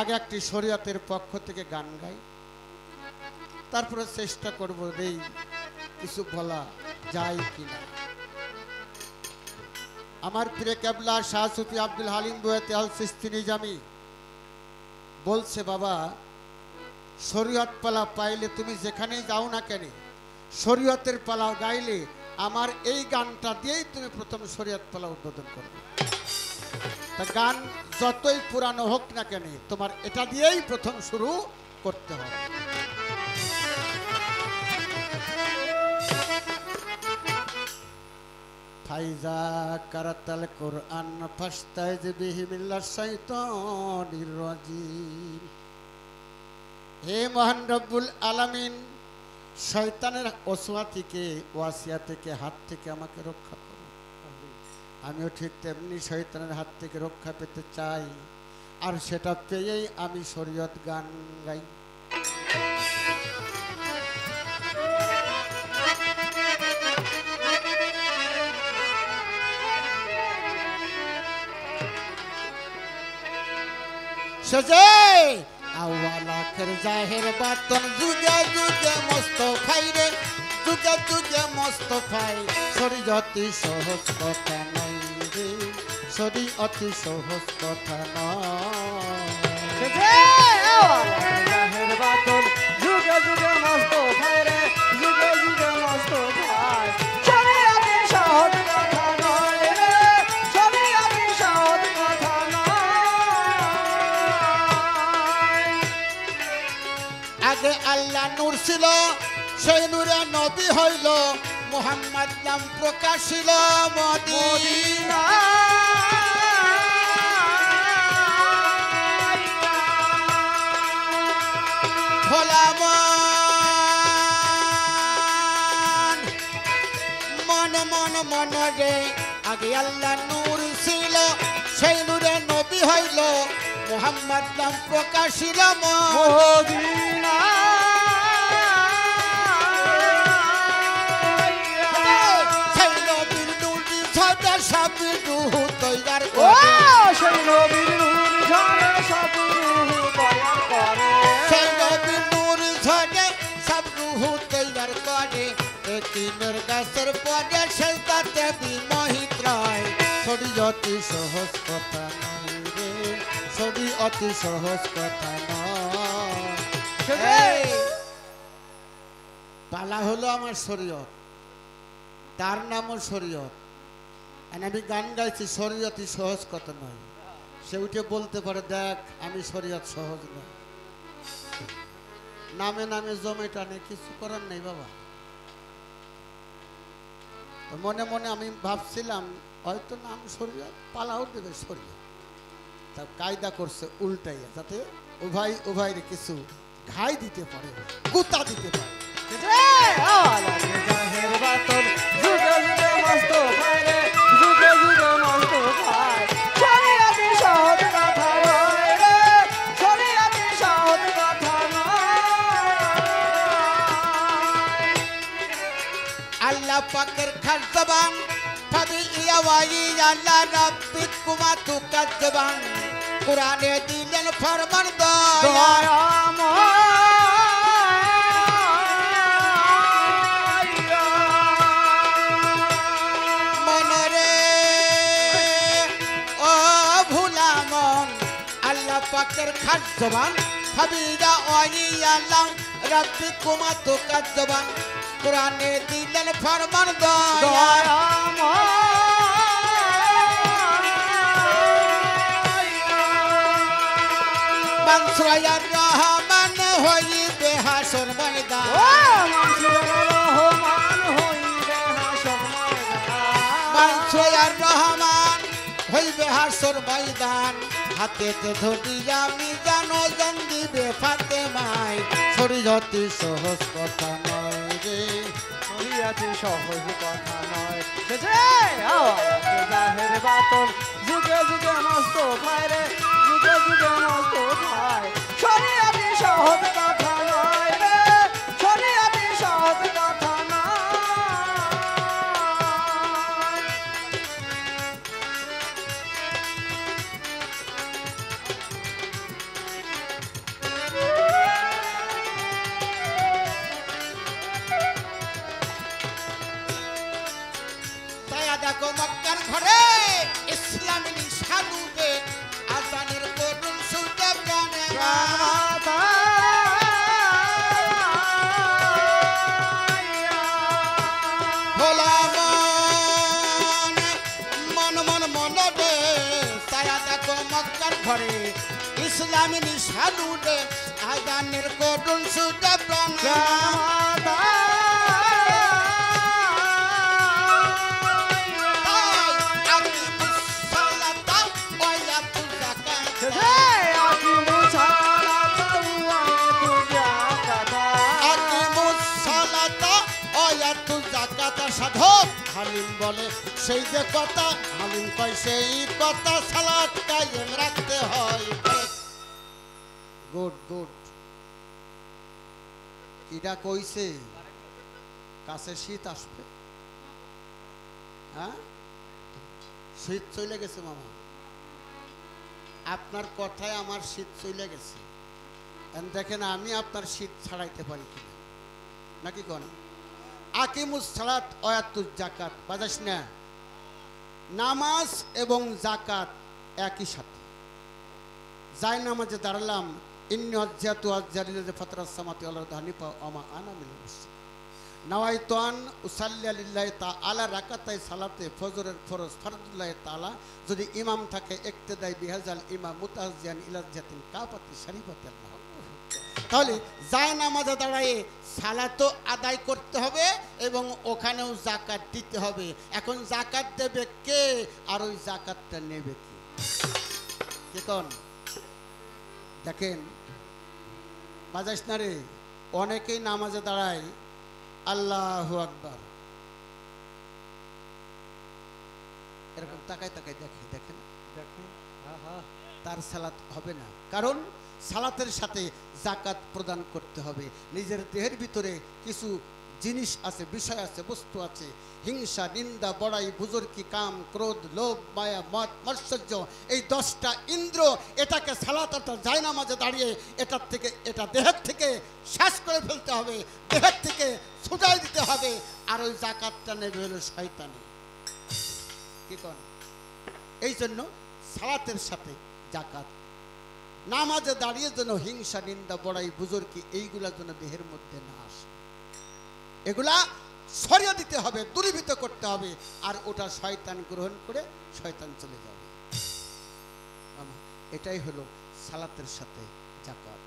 আগে একটি শরীয়তের পক্ষ থেকে গান গাই, তারপরে চেষ্টা করবো এই কিছু বলা যায় কিনা। আমার প্রিয় কেবলা শাহ সুফি আব্দুল হালিম বুয়েতে আল সিস্তি নিজামি বলছে, বাবা শরীয়ত পালা পাইলে তুমি যেখানেই যাও না কেন, শরীয়তের পালা গাইলে আমার এই গানটা দিয়েই তুমি প্রথম শরীয়ত পালা উদ্বোধন করবে। তা গান যতই পুরানো হোক না কেন, তোমার এটা দিয়েই প্রথম শুরু করতে হবে। ফাইজা কারাতাল কোরআন ফাস্তাইজ বিহি মিল্লাশ শাইতানির রাজিম। হে মহান রব্বুল আলামিন, শয়তানের ওসওয়া থেকে, ওয়াসিয়া থেকে, হাত থেকে আমাকে রক্ষা করো। আমিও ঠিক তেমনি শয়তানের হাত থেকে রক্ষা পেতে চাই, আর সেটা পেয়েই আমি শরীয়ত গান গাই। সজে আওয়াল আখির জাহির বাতন যুগে যুগে মুস্তাফাই রে, যুগে যুগে মুস্তাফাই। শরীয়তি সহজ কথা নয় রে, শরীয়তি সহজ কথা নয়। যুগে যুগে মুস্তাফাই রে, যুগে যুগে মুস্তাফাই। শরীয়তি সহজ কথা নয় রে, শরীয়তি সহজ কথা নয়। আগে আল্লাহ নূর ছিল, সেই নূরে নবী হইল, মুহাম্মদ নাম প্রকাশিল মদিনা। ভোলা মন মন মন রে, আগে আল্লাহ নূর ছিল, সেই নূরে নবী হইল, মুহাম্মদ নাম প্রকাশিল মদিনা। সেই নবীর নূরি ছটা সব রূহ তৈয়ার করে, সেই নবীর নূর ঝরে সব রূহ তৈয়ার করে, সেই নবীর নূর ঝরে সব রূহ তৈয়ার করে। তিনের গাছের পরে সেজদাতে বিমোহিত রয়। শরীয়তি সহজ কথা নয় রে, শরীয়তি সহজ কথা নয়। পালা হলো আমার শরীয়ত, তার নামও শরীয়ত। আমি গান গাইছি শরীয়তি সহজ কথা নয়, সে উঠে বলতে পারে দেখ আমি শরীয়ত সহজ নয়। নামে নামে জমে টানে, কিছু করার নেই বাবা। তো মনে মনে আমি ভাবছিলাম হয়তো নাম শরীয়ত, পালাও দেবে শরীয়ত। তা কায়দা করছে উল্টাইয়া, যাতে উভয়ের কিছু ঘাই দিতে পারে, গুতা দিতে পারে। যুগে যুগে মুস্তাফাই রে, যুগে যুগে মুস্তাফাই। আল্লাহ পাকের খাস জবান ফাবি ইয়াওয়াই আল্লাহ রাব্বিকুমা তুকাজ্জাবান কোরআনে দিলেন ফরমান দয়া মনে রে ও ভোলা মন আল্লাহ পাকের খাস জবান ফাবি ইয়াওয়াই আল্লাহ রাব্বিকুমা তুকাজ্জাবান কোরআনে দিলেন ফরমান দয়া মানসুরায়ার রহমান হইবে হাসর ময়দান মানসুরায়ার রহমান হইবে হাসর ময়দান হাতেতে ধরি আমি জানো জন দিবে ফাতেমায় শরীয়তে সহজ কথা নয় রে শরীয়তে সহজ কথা নয় যে জাহের বাতন যুগে যুগে মস্ত খায় রে যুগে যুগে মস্ত খায় শরীয়তে সহজ কথা নয় রে শরীয়তে সহজ কথা নয় দেখো মক্কার ঘরে ইসলামী সাধুকে আজানের করুন সুরতে প্রাণে ভোলা মন মন মন রে তায়া দেখো মক্কার ঘরে ইসলামী সাধুকে আজানের করুন সুরতে প্রাণে সাধক হালিম বলে সেই যে কথা হালিম কয় সেই কথা সালাত কায়েম রাখতে হয় গুড গুড কিডা কইছে কাছে শীত আসবে হ্যাঁ শীত চলে গেছে মামা আপনার কথায় আমার শীত চলে গেছে দেখেন আমি আপনার শীত ছাড়াইতে পারি কিনা নাকি কোন আকিমুস সালাত ওয়াতুজ যাকাত বাজাস না নামাজ এবং যাকাত একই সাথে যাই নামাজে দাঁড়ালাম ইন্নী ওয়াজ্জাতু ওয়াজহিয়া ফাতরাস সামাওয়াতি ওয়াল আরদি হানিফা ওয়া মা আনা মিনাল মুশরিকিন নাওয়াইতু আন উসাল্লি লিল্লাহি তাআলা রাকাতাই সালাতে ফজরের ফরজ ফরজুল্লাহি তাআলা যদি ইমাম থাকে ইক্তেদাই বিহাজাল ইমাম মুতাহাজ্জিয়ান ইলা জাতিন কাফাতি শরীফাতি আল্লাহ তাহলে যায় নামাজে দাঁড়ায় সালাতও আদায় করতে হবে এবং ওখানেও যাকাত দিতে হবে এখন যাকাত দেবে কে আর ওই যাকাতটা নেবে কে কোন দেখেন বাজাস না রে অনেকেই নামাজে দাঁড়ায় আল্লাহু আকবার এরকম তাকায় তাকায় দেখে দেখেন তার সালাত হবে না কারণ সালাতের সাথে যাকাত প্রদান করতে হবে নিজের দেহের ভিতরে কিছু জিনিস আছে বিষয় আছে বস্তু আছে হিংসা নিন্দা বড়াই বুজুর্গি কাম ক্রোধ লোভ মায়া মদ মৎসর্য এই 10টা ইন্দ্র এটাকে সালাত অর্থাৎ জায়নামাজে দাঁড়িয়ে এটার থেকে এটা দেহের থেকে শেষ করে ফেলতে হবে দেহের থেকে ছুটাই দিতে হবে আর ওই যাকাতটা নেবে হলো শয়তানি কি কোন এই জন্য সালাতের সাথে যাকাত নামাজে দাঁড়িয়ে যেন হিংসা নিন্দা বড়াই বুজুর্গি এইগুলা যেন দেহের মধ্যে না আসে এগুলা সরিয়ে দিতে হবে দূরীভূত করতে হবে আর ওটা শয়তান গ্রহণ করে শয়তান চলে যাবে এটাই হলো সালাতের সাথে যাকাত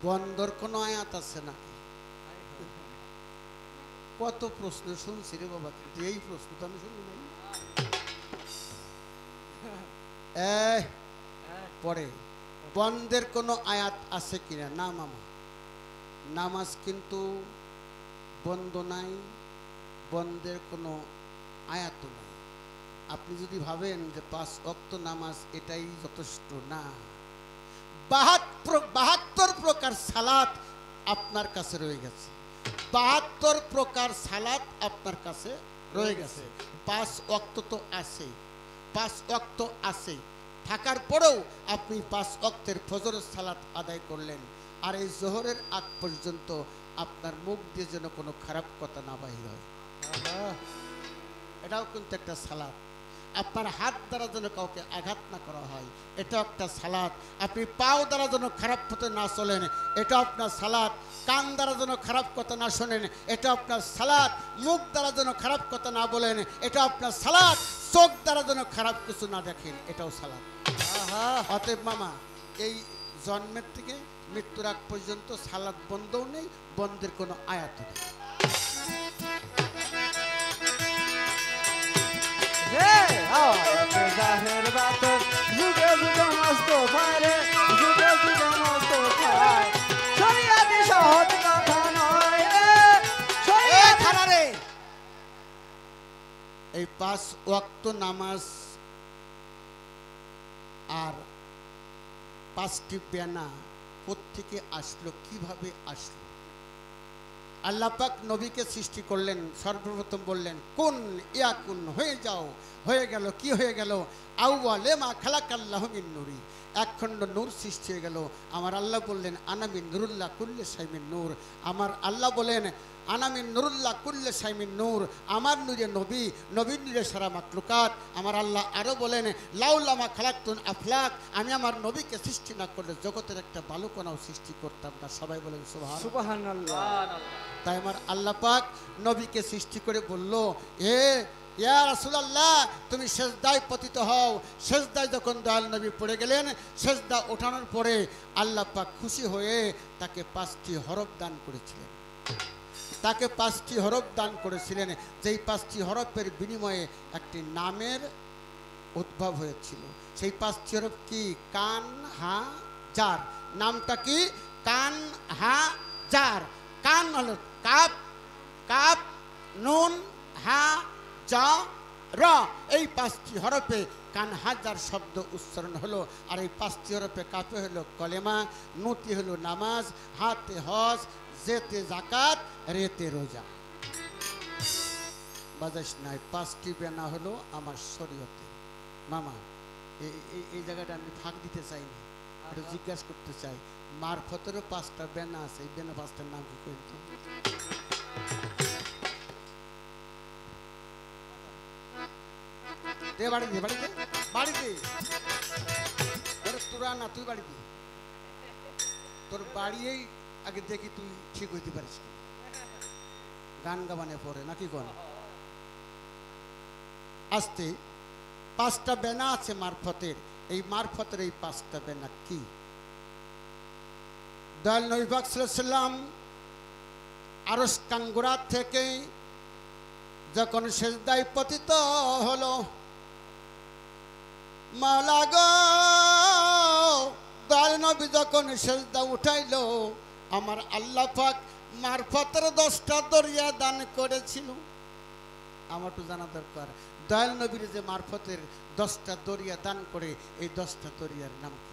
বন্দর কোন আয়াত আছে নাকি কত প্রশ্ন শুনছি রে বাবা কিন্তু এই প্রশ্ন তো আমি শুনি নাই পরে বন্ধের কোনো আয়াত আছে কিনা না মামা নামাজ কিন্তু বন্ধ নাই বন্ধের কোনো আয়াত নাই আপনি যদি ভাবেন যে 5 ওয়াক্ত নামাজ এটাই যথেষ্ট না 72 প্রকার সালাত আপনার কাছে রয়ে গেছে 72 প্রকার সালাত আপনার কাছে রয়ে গেছে। 5 ওয়াক্ত তো আছে, 5 ওয়াক্ত আছে, থাকার পরেও আপনি 5 ওয়াক্তের ফজরের সালাত আদায় করলেন। আর এই জোহরের আগ পর্যন্ত আপনার মুখ দিয়ে যেন কোনো খারাপ কথা না বাহির হয়, এটাও কিন্তু একটা সালাত। আপনার হাত দ্বারা যেন কাউকে আঘাত না করা হয়, এটা একটা সালাত। আপনি পাও দ্বারা যেন খারাপ পথে না চলেন, এটা আপনার সালাত। কান দ্বারা যেন খারাপ কথা না শোনেন, এটা আপনার সালাত। মুখ দ্বারা যেন খারাপ কথা না বলেন, এটা আপনার সালাত। চোখ দ্বারা যেন খারাপ কিছু না দেখেন, এটাও সালাত। অতএব মামা, এই জন্মের থেকে মৃত্যুর আগ পর্যন্ত সালাত বন্ধও নেই, বন্ধের কোনো আয়াত নেই। জাহের বাতন যুগে যুগে মস্ত ভাইরে, যুগে যুগে মস্ত ভাই। শরিয়াতে সহজ কথা নয় রে, শরিয়াতে এই 5 ওয়াক্ত নামাজ আর 5টি বেনা কোত্থেকে আসলো, কিভাবে আসলো? আল্লাহ পাক নবীকে সৃষ্টি করলেন, সর্বপ্রথম বললেন কুন ইয়াকুন, হয়ে যাও। হয়ে গেল। কি হয়ে গেল? আউয়ালে মা খালাকাল্লাহু মিন নূরি, একখণ্ড নূর সৃষ্টি হয়ে গেল। আমার আল্লাহ বললেন আনা মিন নুরুল্লাহ কুল্লি শাইমিন নূর। আমার আল্লাহ বলেন আনা মিন নুরুল্লাহ কুল্লি শাইমিন নূর, আমার নূরে নবী, নবীর নূরে সারা মাখলুকাত। আমার আল্লাহ আরও বলেন লাউলামা খালাকতুন আফলাক, আমি আমার নবীকে সৃষ্টি না করলে জগতের একটা বালুকণাও সৃষ্তি করতাম না। সবাই বলেন সুবহানাল্লাহ। তাই আমার আল্লাহ পাক নবীকে সৃষ্টি করে বলল, ইয়া রাসূলুল্লাহ, তুমি সেজদায় পতিত হও। সেজদায় যখন দয়াল নবী পড়ে গেলেন, সেজদা ওঠানোর পরে আল্লাহ পাক খুশি হয়ে তাকে 5টি হরফ দান করেছিলেন। তাকে 5টি হরফ দান করেছিলেন, যেই 5টি হরফের বিনিময়ে একটি নামের উদ্ভব হয়েছিল। সেই 5টি হরফ কি? কান হা জার। নামটা কি? কান হা জার। কান হলো কাপ, কাপ নুন হা যা র, এই 5টি হরফে কান হাজার শব্দ উচ্চারণ হলো। আর এই 5টি হরফে কাপে হলো কলেমা, নুতি হলো নামাজ, হাতে হজ, জেতে জাকাত, রেতে রোজা। বাজাস নাই, 5টি বেনা হলো আমার শরীয়তে। মামা, এই জায়গাটা আমি ফাঁক দিতে চাইনি, এটা জিজ্ঞাসা করতে চাই। মারফতেরও 5টা বেনা আছে, এই বেনা 5টার নাম কি করতো? দে বাড়িতে, বাড়িতে, বাড়িতে। তোরা না, তুই বাড়িতে। তোর বাড়িয়েই আগে দেখি তুই ঠিক হইতে পারিস, গান গাবানে পরে নাকি কোন। আসতে 5টা বেনা আছে মারফতের। এই মারফতের এই 5টা বেনা কি? দয়াল নবী পাক সাল্লাল্লাহু আলাইহি ওয়াসাল্লাম আরশ কাঙ্গুরা থেকে যখন সেজদায় পতিত হলো, মাওলা গো, দয়াল নবী যখন সেজদা উঠাইল, আমার আল্লাহ পাক মারফতের 10টা দরিয়া দান করেছিল। আমার তো জানা দরকার, দয়াল নবীর যে মারফতের 10টা দরিয়া দান করে, এই 10টা দরিয়ার নাম কি?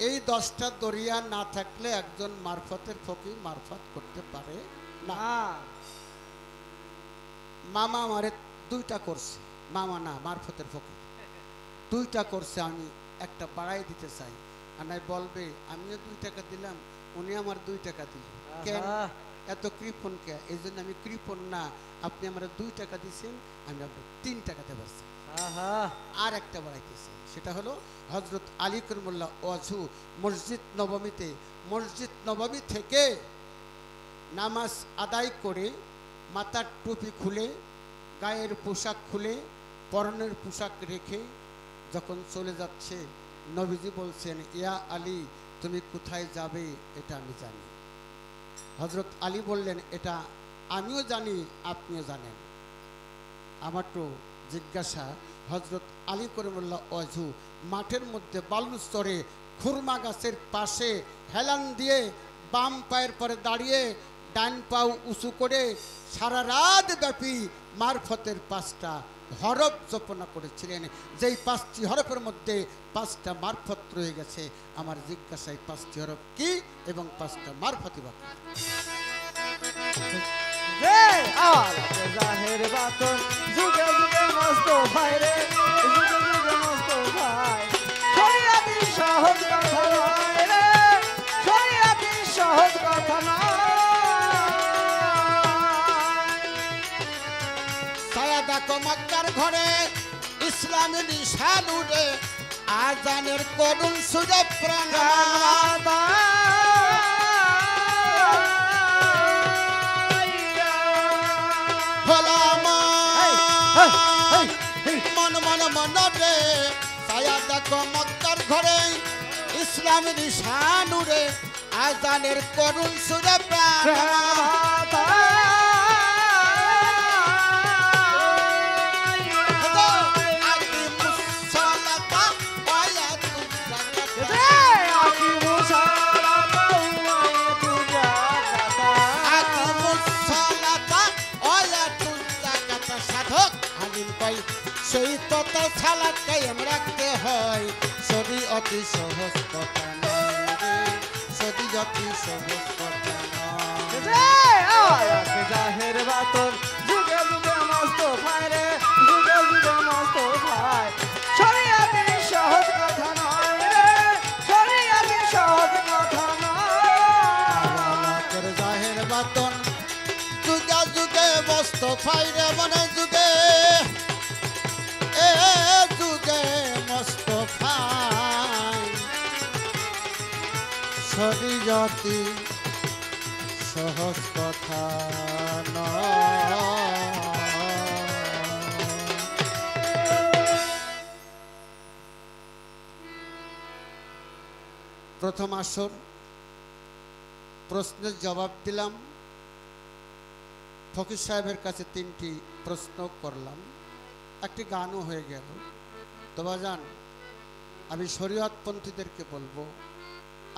এই 10টা দরিয়া না থাকলে একজন মারফতের ফকির মারফত করতে পারে না। মামা আমারে 2টা করছে, মামা না, মারফতের ফকির 2টা করছে। আমি একটা বাড়াই দিতে চাই। আর নাই বলবে আমিও 2 টাকা দিলাম, উনি আমার 2 টাকা দিল, কেন এত কৃপণ কে? এই জন্য আমি কৃপণ না, আপনি আমার 2 টাকা দিচ্ছেন, আমি আপনার 3 টাকা দেব। আর একটা বাড়াইতেছে, সেটা হলো হযরত আলী করমুল্লাহ ওয়াজু মসজিদ নবমীতে, মসজিদ নবমী থেকে নামাজ আদায় করে মাথার টুপি খুলে, গায়ের পোশাক খুলে, পরনের পোশাক রেখে যখন চলে যাচ্ছে, নবীজি বলছেন ইয়া আলী, তুমি কোথায় যাবে এটা আমি জানি। হযরত আলী বললেন এটা আমিও জানি, আপনিও জানেন। আমার তো জিজ্ঞাসা, হযরত আলী করিমুল্লাহ ওয়াজু মাঠের মধ্যে বালুর স্তরে খুরমা গাছের পাশে হেলান দিয়ে বাম পায়ের পরে দাঁড়িয়ে ডান পাও উঁচু করে সারা রাত ব্যাপী মারফতের 5টা হরফ জপনা করেছিলেন। যেই 5টি হরফের মধ্যে 5টা মারফত রয়ে গেছে। আমার জিজ্ঞাসায় 5টি হরফ কি এবং 5টা মারফতি বাকি? যে আওয়াজে জাহের বাতন যুগে যুগে মস্ত ভাই রে যুগে যুগে মস্ত ভাই শরিয়াতি সহজ কথা নয় রে শরিয়াতি সহজ কথা নয় ছায়া দেখো মক্কার ঘরে ইসলামী নিশান উড়ে আজানের করুণ সুরে প্রাণ মন মন মন রে ছায়া দেখো মক্কার ঘরে ইসলামী নিশান উড়ে আজানের করুণ সুরে প্রাণ সেই তত সালাত কায়েম রাখতে হয় সদি অতি সহজ কথা নয় সদি অতি সহজ কথা নয় জাহের বাতন যুগে যুগে মস্ত ভাই রে যুগে যুগে মস্ত ভাই শরিয়াতি সহজ কথা নয় রে শরিয়াতি সহজ কথা নয় জাহের বাতন যুগে যুগে মস্ত ভাই রে মনে যুগে যুগে মস্ত ভাই সদি অতি সহজ কথা প্রথম আসর প্রশ্নের জবাব দিলাম ফকির সাহেবের কাছে 3টি প্রশ্ন করলাম একটি গানও হয়ে গেল তো বাজান আমি শরীয়তপন্থীদেরকে বলবো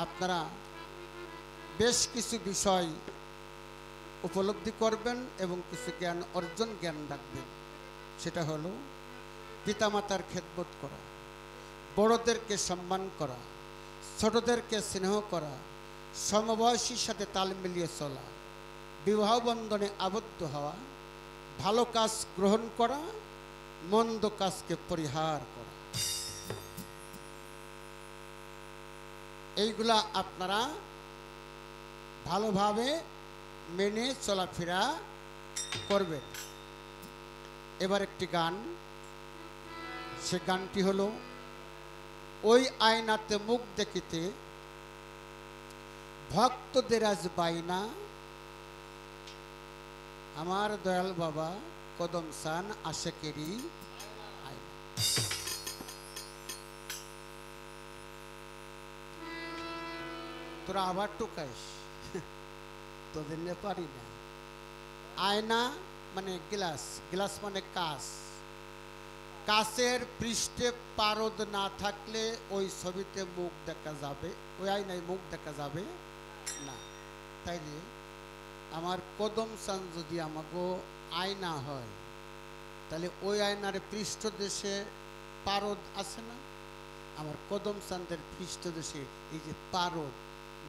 আপনারা বেশ কিছু বিষয় উপলব্ধি করবেন এবং কিছু জ্ঞান রাখবেন সেটা হলো পিতামাতার খেদমত করা বড়দেরকে সম্মান করা ছোটদেরকে স্নেহ করা সমবয়সীর সাথে তাল মিলিয়ে চলা বিবাহ বন্ধনে আবদ্ধ হওয়া ভালো কাজ গ্রহণ করা মন্দ কাজকে পরিহার করা এইগুলা আপনারা ভালোভাবে মেনে চলাফেরা করবেন এবার একটি গান সে গানটি হলো ওই আয়নাতে মুখ দেখিতে ভক্তদের আজ বাইনা আমার দয়াল বাবা কদম সান আশেকেরই আয়না তোরা আবার টুকাইস তোদের নিয়ে পারি না আয়না মানে গ্লাস গ্লাস মানে কাঁচ কাঁচের পৃষ্ঠে পারদ না থাকলে ওই ছবিতে মুখ দেখা যাবে ওই আয়নায় মুখ দেখা যাবে না তাইলে আমার কদম চাঁদ যদি আমাকে আয়না হয় তাহলে ওই আয়নার পৃষ্ঠদেশে পারদ আছে না আমার কদম চাঁদের পৃষ্ঠদেশে এই যে পারদ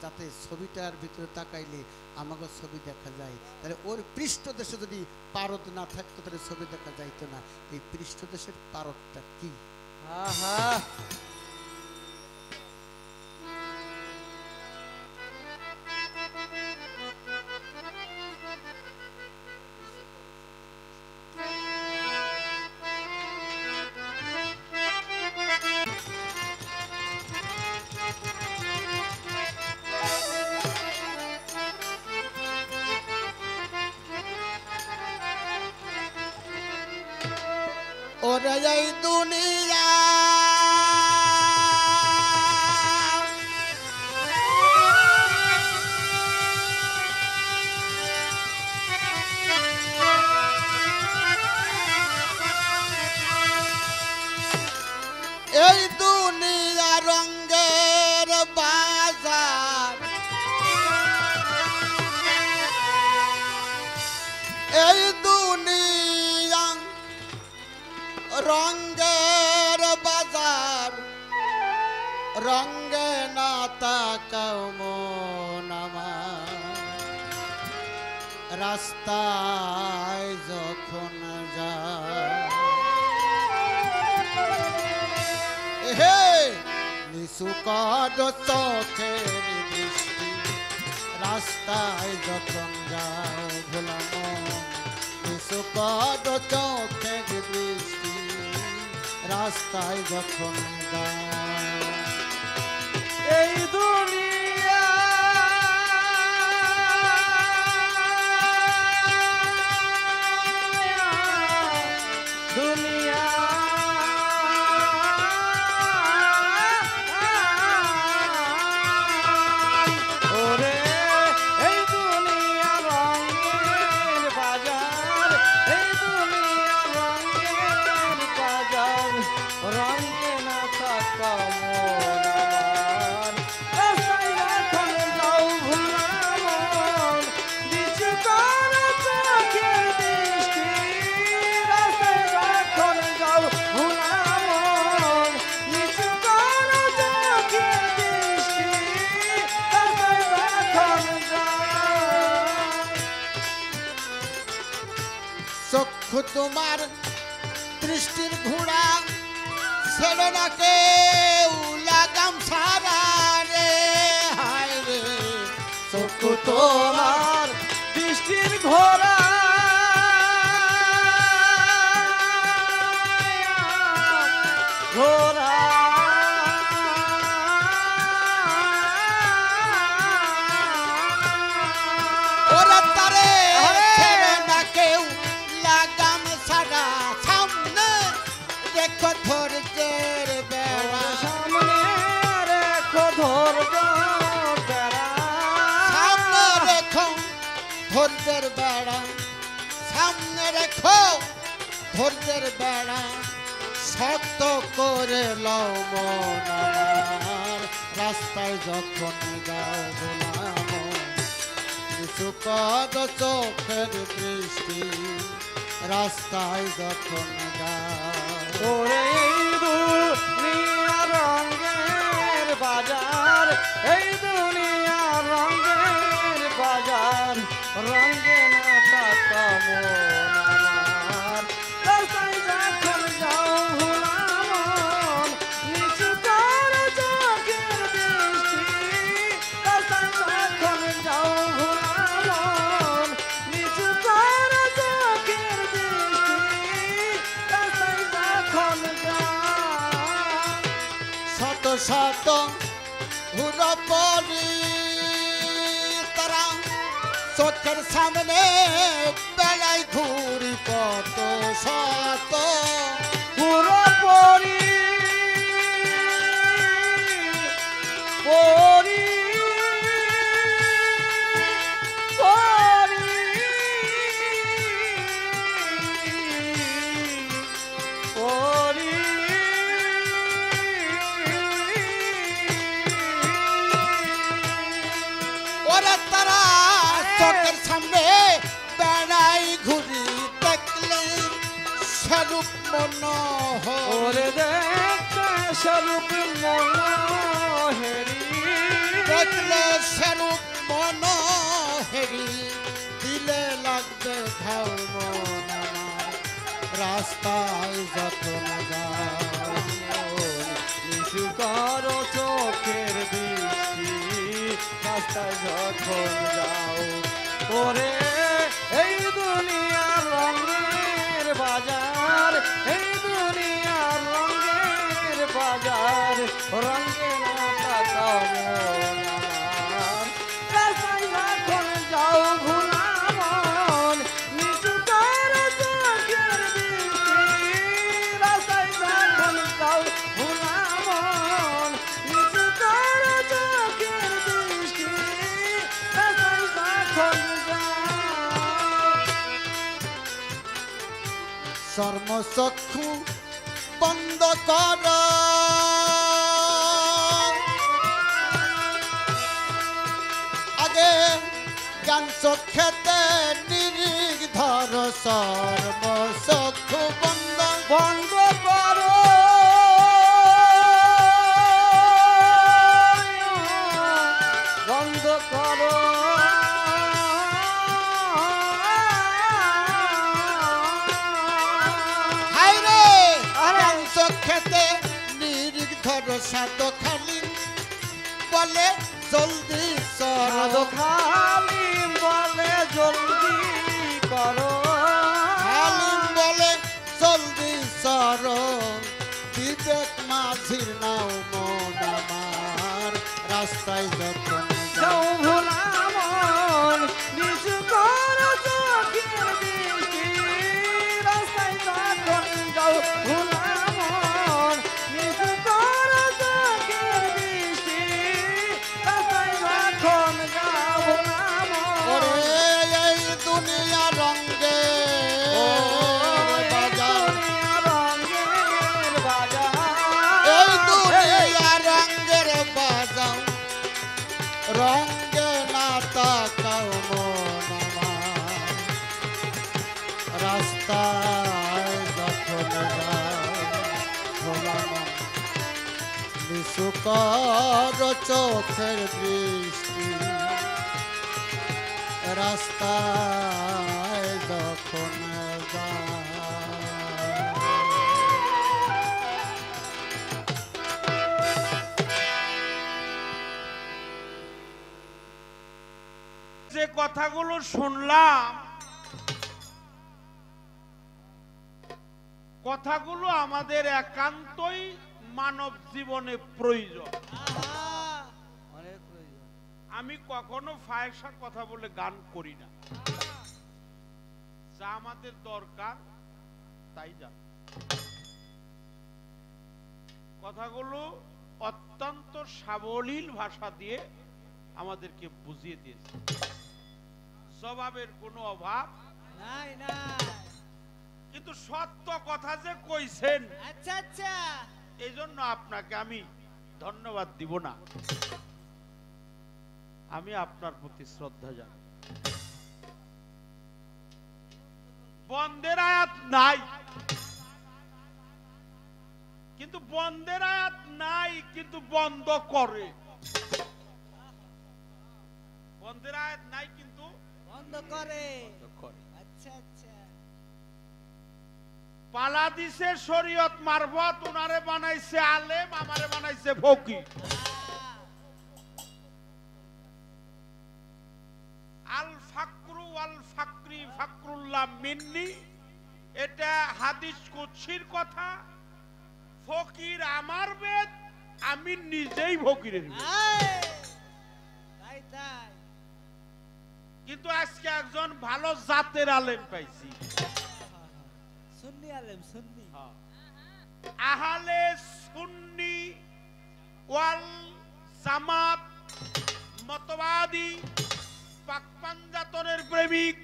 যাতে ছবিটার ভিতরে তাকাইলে আমাকে ছবি দেখা যায় তাহলে ওর পৃষ্ঠদেশে যদি পারদ না থাকতো তাহলে ছবি দেখা যাইতো না এই পৃষ্ঠদেশের পারদটা কি ওরে এই দুনিয়া এই দুনিয়া রঙ্গের বাজার এই দুনিয়া রঙ্গের বাজার রঙ্গে না তাকাও মন আমার রাস্তায় যখন যায় হে নিচু কর চোখের দৃষ্টি রাস্তায় যখন যাও ভোলানো নিচু কর চোখের দৃষ্টি রাস্তায় যখন যাও এই দুনিয়া দুনিয়া ওরে এই দুনিয়া রঙের বাজার এই দুনিয়া রঙের বাজার রঙে না থাকা মন আমার রাস্তায় এখন যাও ভোলা মন নিচু করে চোখের দৃষ্টি রাস্তায় এখন যাও ভোলা মন নিচু করে চোখের দৃষ্টি রাস্তায় এখন যাও চক্ষু তোমার দৃষ্টির ঘোড়া ছেড়ে না কেউ লাগাম সারা রে হায় রে চক্ষু তোমার তোমার দৃষ্টির ঘোড়া ঘোড়া ওরা তারে ছেড়ে না কেউ লাগাম সারা সামনে দেখো ধৈর্যের বেড়া সামনে রেখো ধৈর্য বেড়া সামনে রেখো ধৈর্যের বেড়া সামনে রেখো ধৈর্যের বেড়া শক্ত করে লও মন আমার রাস্তায় যখন যাও ভোলাম কিছু কর চোখের দৃষ্টি রাস্তায় যখন যাও ওরে এই দুনিয়া রঙের বাজার এই দুনিয়া রঙের বাজার রঙে না থাকা মন আমার রাস্তায় যখন যাও ভোলা মন নিচু করে চোখের দৃষ্টি রাস্তায় যখন যাও ভোলা মন নিচু করে চোখের দৃষ্টি রাস্তায় যখন যাও শত শত হুরপরি তারা চোখের সামনে বেলায় ঘুরি কত শত পুরোপুরি পরি পরি পরি ওরা তারা চোখের সামনে বেড়াই ঘুরি দেখলে স্বরূপ মনোহর ওরে দেখতে স্বরূপ মনোহেরি দেখলে স্বরূপ মনোহেরি দিলে লাগবে ঘাও মন আমার রাস্তায় যখন যাও নিচু করো চোখের দৃষ্টি রাস্তায় যখন যাও ওরে এই দুনিয়ার রঙের বাজার এই দুনিয়ার রঙের বাজার রঙে না থাকা মন আমার রাস্তায় যখন যাও ভোলা মন নিচু করো চোখের দৃষ্টি রাস্তায় যখন যাও ভোলা মন নিচু করো চোখের দৃষ্টি রাস্তায় যখন যাও চর্মচক্ষু বন্ধ কর আগে গান চোখেতে নিরিখ ধর চর্মচক্ষু বন্ধ বন্ধ করো বন্ধ করো সাধু খালিম বলে জলদি সাধু খালিম বলে জলদি করো, খালিম বলে জলদি সর, বিবেক মাঝির নাও মন আমার, রাস্তায় যখন যাও ভোলা মন নিচু করো চোখের দৃষ্টি, রাস্তায় যখন যাও ভোলা মন নিচু করো চোখের দৃষ্টি, রাস্তায় যখন যাও ভোলা মন। ওরে এই দুনিয়া রঙ্গে বাজার, রঙের বাজার, এই দুনিয়া রঙ্গের বাজার, রঙ্গে না তাকাও মন আমার, রাস্তায় যখন যাও ভোলা মন নিচু কর চোখের দৃষ্টি, রাস্তায় যখন যাও। যে কথাগুলো শুনলাম, কথাগুলো আমাদের একান্তই মানব জীবনে প্রয়োজন। অনেক প্রয়োজন। আমি কখনো ফায়সা কথা বলে গান করি না, যা আমাদের দরকার তাই জান। কথাগুলো অত্যন্ত সাবলীল ভাষা দিয়ে আমাদেরকে বুঝিয়ে দিয়েছে, জবাবের কোনো অভাব নাই নাই। কিন্তু সত্য কথা যে কইছেন, আচ্ছা আচ্ছা, এই জন্য আপনাকে আমি ধন্যবাদ দিব না, আমি আপনার প্রতি শ্রদ্ধা জানাই। বন্ধের আয়াত নাই, কিন্তু বন্ধের আয়াত নাই কিন্তু বন্ধ করে। বন্ধের আয়াত নাই কিন্তু বন্ধ করে। করে। আচ্ছা আচ্ছা, পালা দিছে শরীয়ত মারফত, উনারে বানাইছে আলেম, আমারে বানাইছে ফকির। আল ফাকরু ওয়াল ফাকরি ফাকরুল্লাহ মিন্নি, এটা হাদিস কুদসির কথা। ফকির আমার বেদ, আমি নিজেই ফকিরের বেদ। তাই তাই। কিন্তু আজকে একজন ভালো জাতের আলেম পাইছি, সুন্নি আলেম, সুন্নি। আহলে সুন্নি ওয়াল জামাত মতবাদী পাক পাঞ্জাতনের প্রেমিক,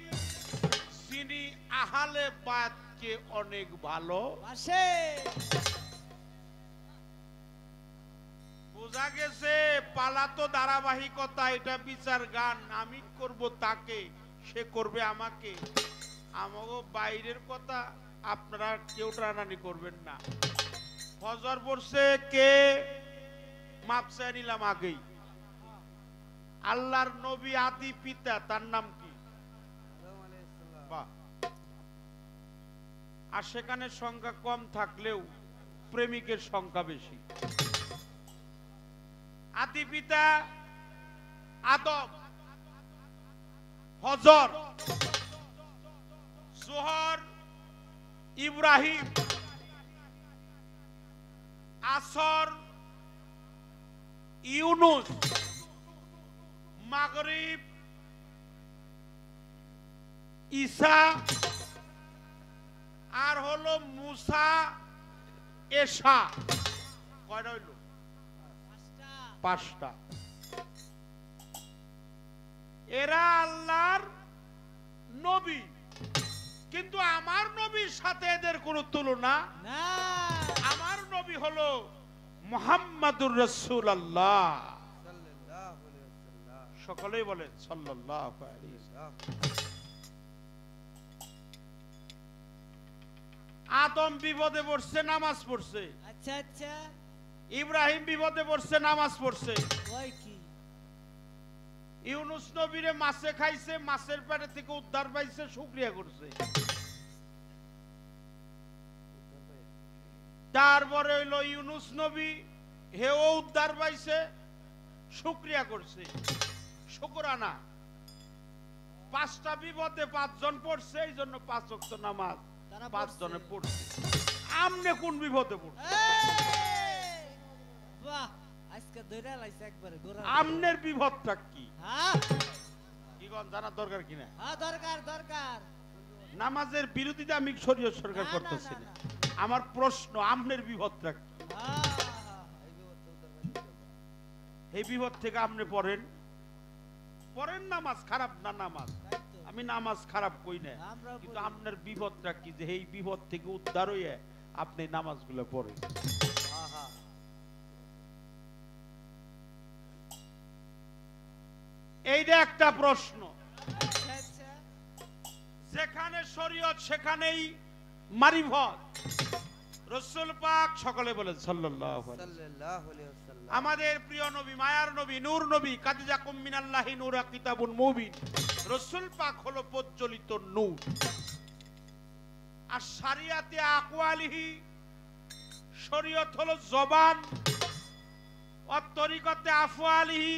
যিনি আহলে বায়াতকে অনেক ভালো আসে। বোঝা গেছে। পালা তো ধারাবাহিকতা, এটা বিচার গান, আমি করব তাকে, সে করবে আমাকে। আমাকে বাইরের কথা আপনারা কেউ টানানি করবেন না। ফজর পড়ছে কে, মাপ চেয়ে নিলাম আগেই। আল্লাহর নবী আদি পিতা, তার নাম কি? বাহ। আর সেখানে সংখ্যা কম থাকলেও প্রেমিকের সংখ্যা বেশি। আদি পিতা আদম, হজর, জোহর ইব্রাহিম, আসর ইউনুস, মাগরিব ঈসা, আর হলো মুসা এশা। কয়টা হইল? পাঁচটা। এরা আল্লাহর নবী, কিন্তু আমার নবীর সাথে এদের কোনো তুলনা না। আমার নবী হলো মুহাম্মাদুর রাসূলুল্লাহ। সকলেই বলেন সাল্লাল্লাহু আলাইহি ওয়াসাল্লাম। আদম বিপদে পড়ছে, নামাজ পড়ছে। আচ্ছা আচ্ছা, ইব্রাহিম বিপদে পড়ছে, নামাজ পড়ছে। ওই কি? ইউনুস নবীরে মাছে খাইছে, মাছের পেটে থেকে উদ্ধার পাইছে, শুকরিয়া করছে। তারপরে হইল ইউনুস নবী হেও উদ্ধার পাইছে, শুকরিয়া করছে, শুকরানা। 5টা বিপদে 5 জন পড়ছে, এই জন্য 5 ওয়াক্ত নামাজ 5 জনে পড়ছে। আমনে কোন বিপদে পড়ছে? বাহ, আজকে ধরে লাইছে একবারে গোরা। আমনের বিপদটা কি? হ্যাঁ কি কোন জানা দরকার কিনা? হ্যাঁ, দরকার দরকার। নামাজের বিরোধিতা আমি শরীয়ত সরকার না, করতেছি না, না। না, আমার প্রশ্ন, আমনের বিপদটা কি? হ্যাঁ, হ্যাঁ, এই বিপদ তো উদ্ধার পাইছে। এই বিপদ থেকে আপনি পড়েন, পড়েন। নামাজ খারাপ না, নামাজ তাই তো। আমি নামাজ খারাপ কই না, আমরাও কিন্তু পড়ি। আপনার বিপদটা কি যে এই বিপদ থেকে উদ্ধার হইয়া আপনি নামাজগুলো পড়েন? হ্যাঁ, হ্যাঁ। এইটা একটা প্রশ্ন। আচ্ছা, আচ্ছা। যেখানে শরীয়ত সেখানেই মারিফত। রাসূল পাক সকলে বলেন সাল্লাল্লাহু আলাইহি ওয়াসাল্লাম। সাল্লাল্লাহু আলাইহি ওয়াসাল্লাম। আমাদের প্রিয় নবী, মায়ার নবী, নূর নবী, কাদিজাকুম মিনাল্লাহি নূরা কিতাবুন মুবিন। রাসূল পাক হলো প্রজ্বলিত নূর। আর শরিয়াতে আকওয়ালিহি, শরীয়ত হলো জবান, ওয়া তরিকতে আফওয়ালিহি,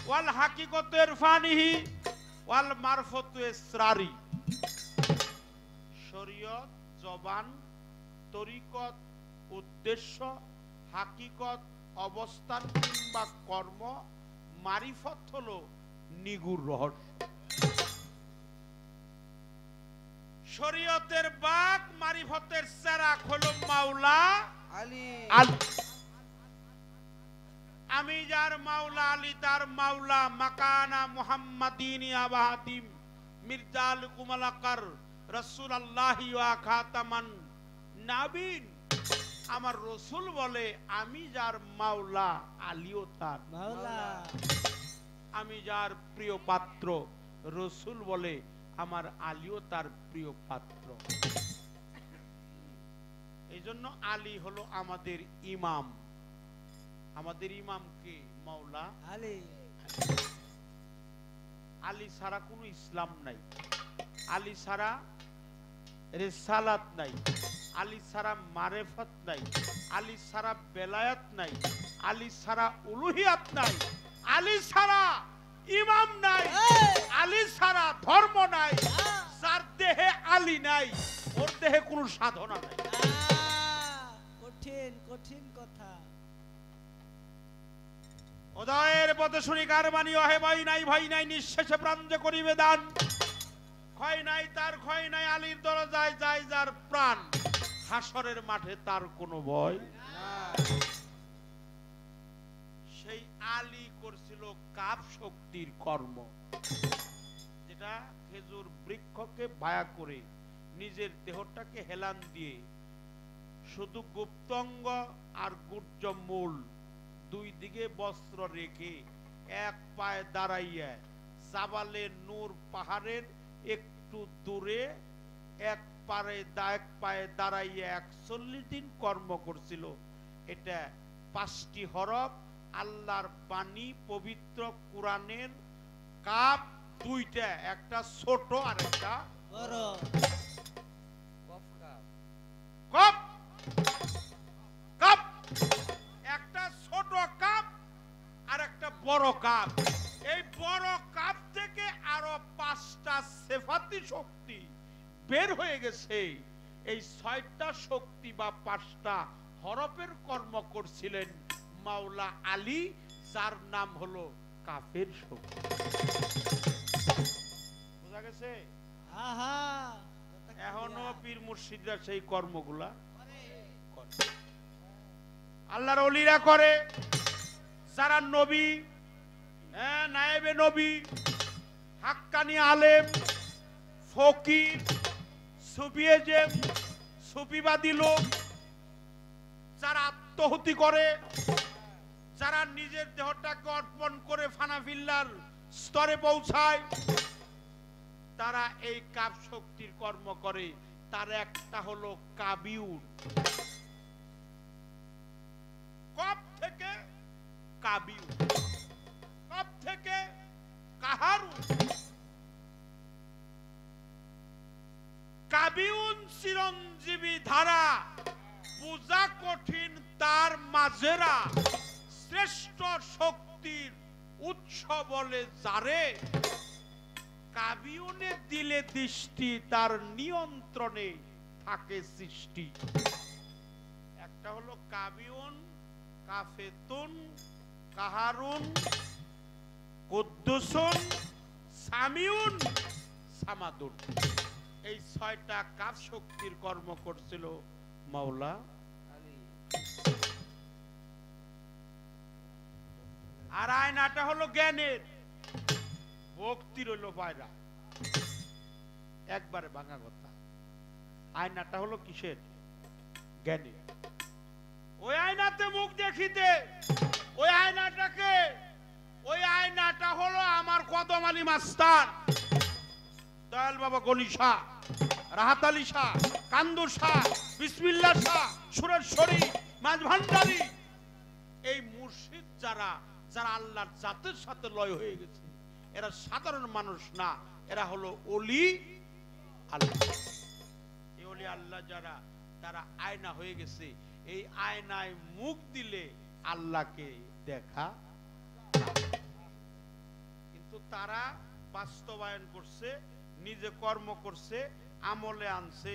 ওয়াল হাকিকতে ইরফানিহি, ওয়াল মারফতু ইসরারি। শরীয়ত জবান, তরিকত উদ্দেশ্য, হাকিকত অবস্থান কিংবা কর্ম, মারিফত হলো নিগুর রহস্য। শরীয়তের বাক, মারিফতের চেরাক হলো মাওলা আলী। আলী। আমি যার মাওলা আলী, তার মাওলা মাকানা মুহাম্মাদিনী আবাহাতিম মির্জাল কুমালাকার রাসূলুল্লাহি ওয়া খাতামান নাবিন। আমার রসুল বলে আমি যার মাওলা, আলীও তার মাওলা। আমি যার প্রিয় পাত্র, রসুল বলে আমার আলীও তার প্রিয় পাত্র। এই জন্য আলী হলো আমাদের ইমাম। আমাদের ইমাম কে? মাওলা আলী। আলী ছাড়া কোনো ইসলাম নাই, আলী ছাড়া রিসালাত নাই, আলী ছাড়া মারেফত নাই, আলী ছাড়া বেলায়াত নাই, আলী ছাড়া উলুহিয়াত নাই, আলী ছাড়া ইমাম নাই, আলী ছাড়া ধর্ম নাই। যার দেহে আলী নাই, ওর দেহে কোনো সাধনা নাই। কঠিন কঠিন কথা। উদয়ের পথে শুনি কার বাণী, অহে ভয় নাই, ভয় নাই, নিঃশেষে প্রাণ যে করিবে দান। ক্ষয় নাই তার, ক্ষয় নাই, আলীর দরজায় যায় যার প্রাণ। হাসরের মাঠে তার কোনো ভয়। সেই আলী করছিল কাপ শক্তির কর্ম, যেটা খেজুর বৃক্ষকে বায়া করে নিজের দেহটাকে হেলান দিয়ে শুধু গুপ্তঙ্গ আর গুর্জ মূল দুই দিকে বস্ত্র রেখে এক পায়ে দাঁড়াইয়া জাবালে নূর পাহাড়ের একটু দূরে এক পায়ে দাঁড়াইয়া 41 দিন কর্ম করছিল। এটা 5টি হরফ, আল্লাহর বাণী, পবিত্র কোরআনের কাপ দুইটা, একটা ছোট আর একটা বড়। কাপ। কাপ একটা ছোট কাপ আর একটা বড় কাপ। এই বড় কাপ থেকে আরো 5টা সিফাতি শক্তি বের হয়ে গেছে। এই 6টা শক্তি বা 5টা হরফের কর্ম করছিলেন মাওলা আলী, যার নাম হলো কাফের শক্তি। বুঝা গেছে? আহা। এখনো পীর মুর্শিদরা সেই কর্মগুলা করে। আল্লাহর ওলিরা করে। যারা নবী, নায়েবে নবী, হাক্কানি আলেম, ফকির, সুফিয়েজম, সুফিবাদী লোক, যারা আত্মহুতি করে, যারা নিজের দেহটাকে অর্পণ করে ফানাফিল্লার স্তরে পৌঁছায়, তারা এই কাপ শক্তির কর্ম করে। তার একটা হলো কাবিউন। কপ থেকে কাবিউন, কপ থেকে কাহারুন। কাবিউন চিরঞ্জীবী ধারা, পূজা কঠিন তার মাঝেরা শ্রেষ্ঠ শক্তির উৎস বলে যারে, কাবিউনে দিলে দৃষ্টি, তার নিয়ন্ত্রণে থাকে সৃষ্টি। একটা হলো কাবিউন, কাফেতুন, কাহারুন, কুদ্দুসুন, সামিউন, সামাদুন। এই 6টা কাফ শক্তির কর্ম করছিল মাওলা। আর আয়নাটা হলো জ্ঞানের, ভক্তির হলো বাইরা। একবারে ভাঙা কথা। আয়নাটা হলো কিসের? জ্ঞানের। ওই আয়নাতে মুখ দেখিতে, ওই আয়নাটাকে, ওই আয়নাটা হলো আমার কদম আলী মাস্টার, দয়াল বাবা গনি শাহ, রাহাত আলী শাহ, কান্দুর শাহ, বিসমিল্লাহ শাহ, সুরেশ্বরী, মাঝ ভান্ডারী। এই মুর্শিদ যারা, যারা আল্লাহর জাতের সাথে লয় হয়ে গেছে, এরা সাধারণ মানুষ না, এরা হলো ওলি আল্লাহ। এই ওলি আল্লাহ যারা, তারা আয়না হয়ে গেছে। এই আয়নায় মুখ দিলে আল্লাহকে দেখা, কিন্তু তারা বাস্তবায়ন করছে, নিজে কর্ম করছে, আমলে আনছে,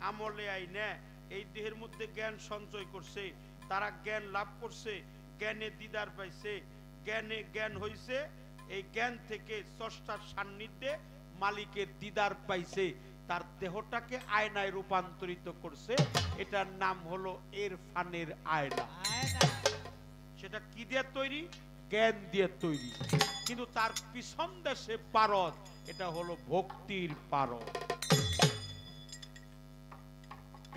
আমলে আইনে এই দেহের মধ্যে জ্ঞান সঞ্চয় করছে। তারা জ্ঞান লাভ করছে, জ্ঞানে দিদার পাইছে, জ্ঞানে জ্ঞান হইছে। এই জ্ঞান থেকে স্রষ্টার সান্নিধ্যে মালিকের দিদার পাইছে, তার দেহটাকে আয়নায় রূপান্তরিত করছে। এটার নাম হলো ইরফানের আয়না। সেটা কি দিয়ে তৈরি? জ্ঞান দিয়ে তৈরি, কিন্তু তার পিছন দেশে পারদ, এটা হলো ভক্তির পারদ।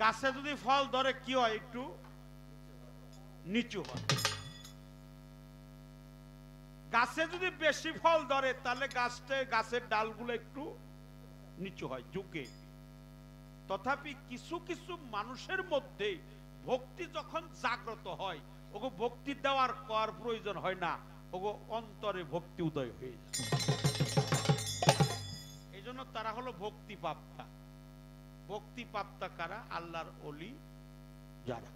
গাছে যদি ফল ধরে কি হয়? একটু নিচু হয়। গাছে যদি বেশি ফল ধরে তাহলে গাছের ডালগুলো একটু নিচু হয়, ঝুঁকে। তথাপি কিছু কিছু মানুষের মধ্যে ভক্তি যখন জাগ্রত হয়, ওগো ভক্তি দেওয়ার কর প্রয়োজন হয় না, ওগো অন্তরে ভক্তি উদয় হয়ে যায়। এই জন্য তারা হলো ভক্তি প্রাপ্তা। ভক্তি প্রাপ্তা কারা? আল্লাহর ওলি যারা।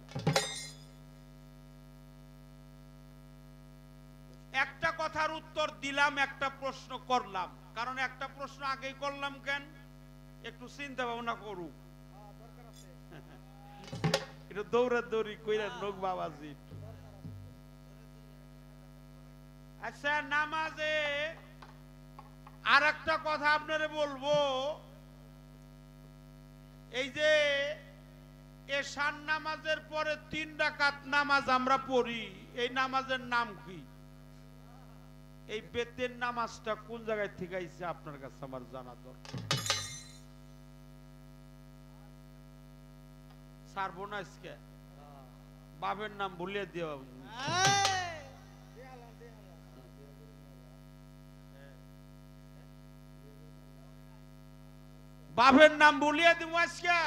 একটা কথার উত্তর দিলাম, একটা প্রশ্ন করলাম। কারণ একটা প্রশ্ন আগেই করলাম কেন? একটু চিন্তা ভাবনা করুক, একটু দৌড়াদৌড়ি কইরা নোক বাবাজি। আচ্ছা, নামাজে আর একটা কথা আপনারে বলবো। এই যে এশার নামাজের পরে 3 রাকাত নামাজ আমরা পড়ি, এই নামাজের নাম কি? এই বেতের নামাজটা কোন জায়গায় থেকে আইছে আপনার কাছে আমার জানা দরকার। সারবো না আজকে, বাবের নাম ভুলিয়ে দিও। বাবের নাম বলিয়ে দিব আজকে।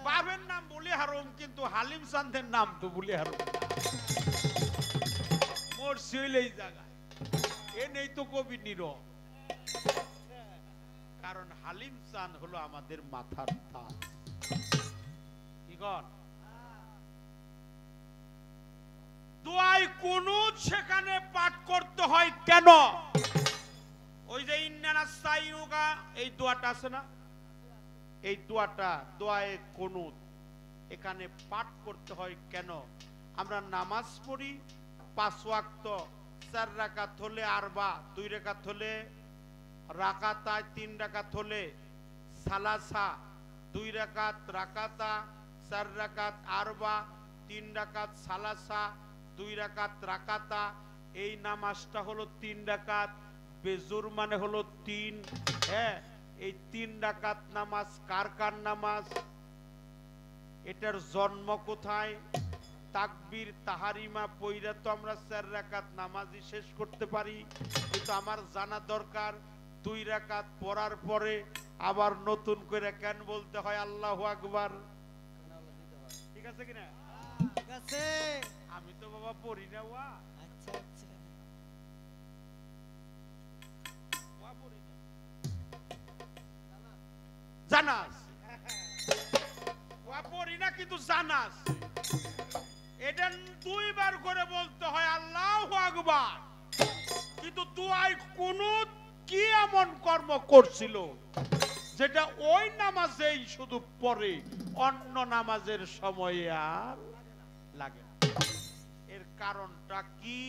বাবের নাম বলি হারুম, কিন্তু হালিম চান্দের নাম তো বলি হারুম। মোর শৈলেই জায়গা এ নেই তো কবি নীরব। কারণ হালিম চাঁদ হলো আমাদের মাথার তাজ। কি কর? দোয়াই কুনুত সেখানে পাঠ করতে হয় কেন? ওই যে ইন্নানাস্তাইনুকা, এই দোয়াটা আছে না, এই দোয়াটা দোয়ায়ে কুনুত এখানে পাঠ করতে হয় কেন? আমরা নামাজ পড়ি 5 ওয়াক্ত, 4 রাকাত হলে আরবা, 2 রাকাত হলে রাকাতা, 3 রাকাত হলে সালাসা, 2 রাকাত রাকাতা, 4 রাকাত আরবা, 3 রাকাত সালাসা, 2 রাকাত রাকাতা। এই নামাজটা হলো 3 রাকাত। বেজুর মানে হলো 3। হ্যাঁ, এই 3 রাকাত নামাজ কার কার নামাজ? এটার জন্ম কোথায়? তাকবীর তাহারিমা পইরা তো আমরা 4 রাকাত নামাজই শেষ করতে পারি, কিন্তু আমার জানা দরকার 2 রাকাত পড়ার পরে আবার নতুন করে কেন বলতে হয় আল্লাহু আকবার? ঠিক আছে কিনা? ঠিক আছে। আমি তো বাবা পড়ি না ওয়া। আচ্ছা আচ্ছা, ওয়া পড়ি না, জানা আছে। ওয়া পড়ি না কিন্তু জানাস এটা দুইবার করে বলতে হয় আল্লাহু আকবার, কিন্তু দুয়াই কুনুত কি এমন কর্ম করছিল যেটা ওই নামাজেই শুধু পড়ে, অন্য নামাজের সময়ে আর লাগে না? এর কারণটা কি?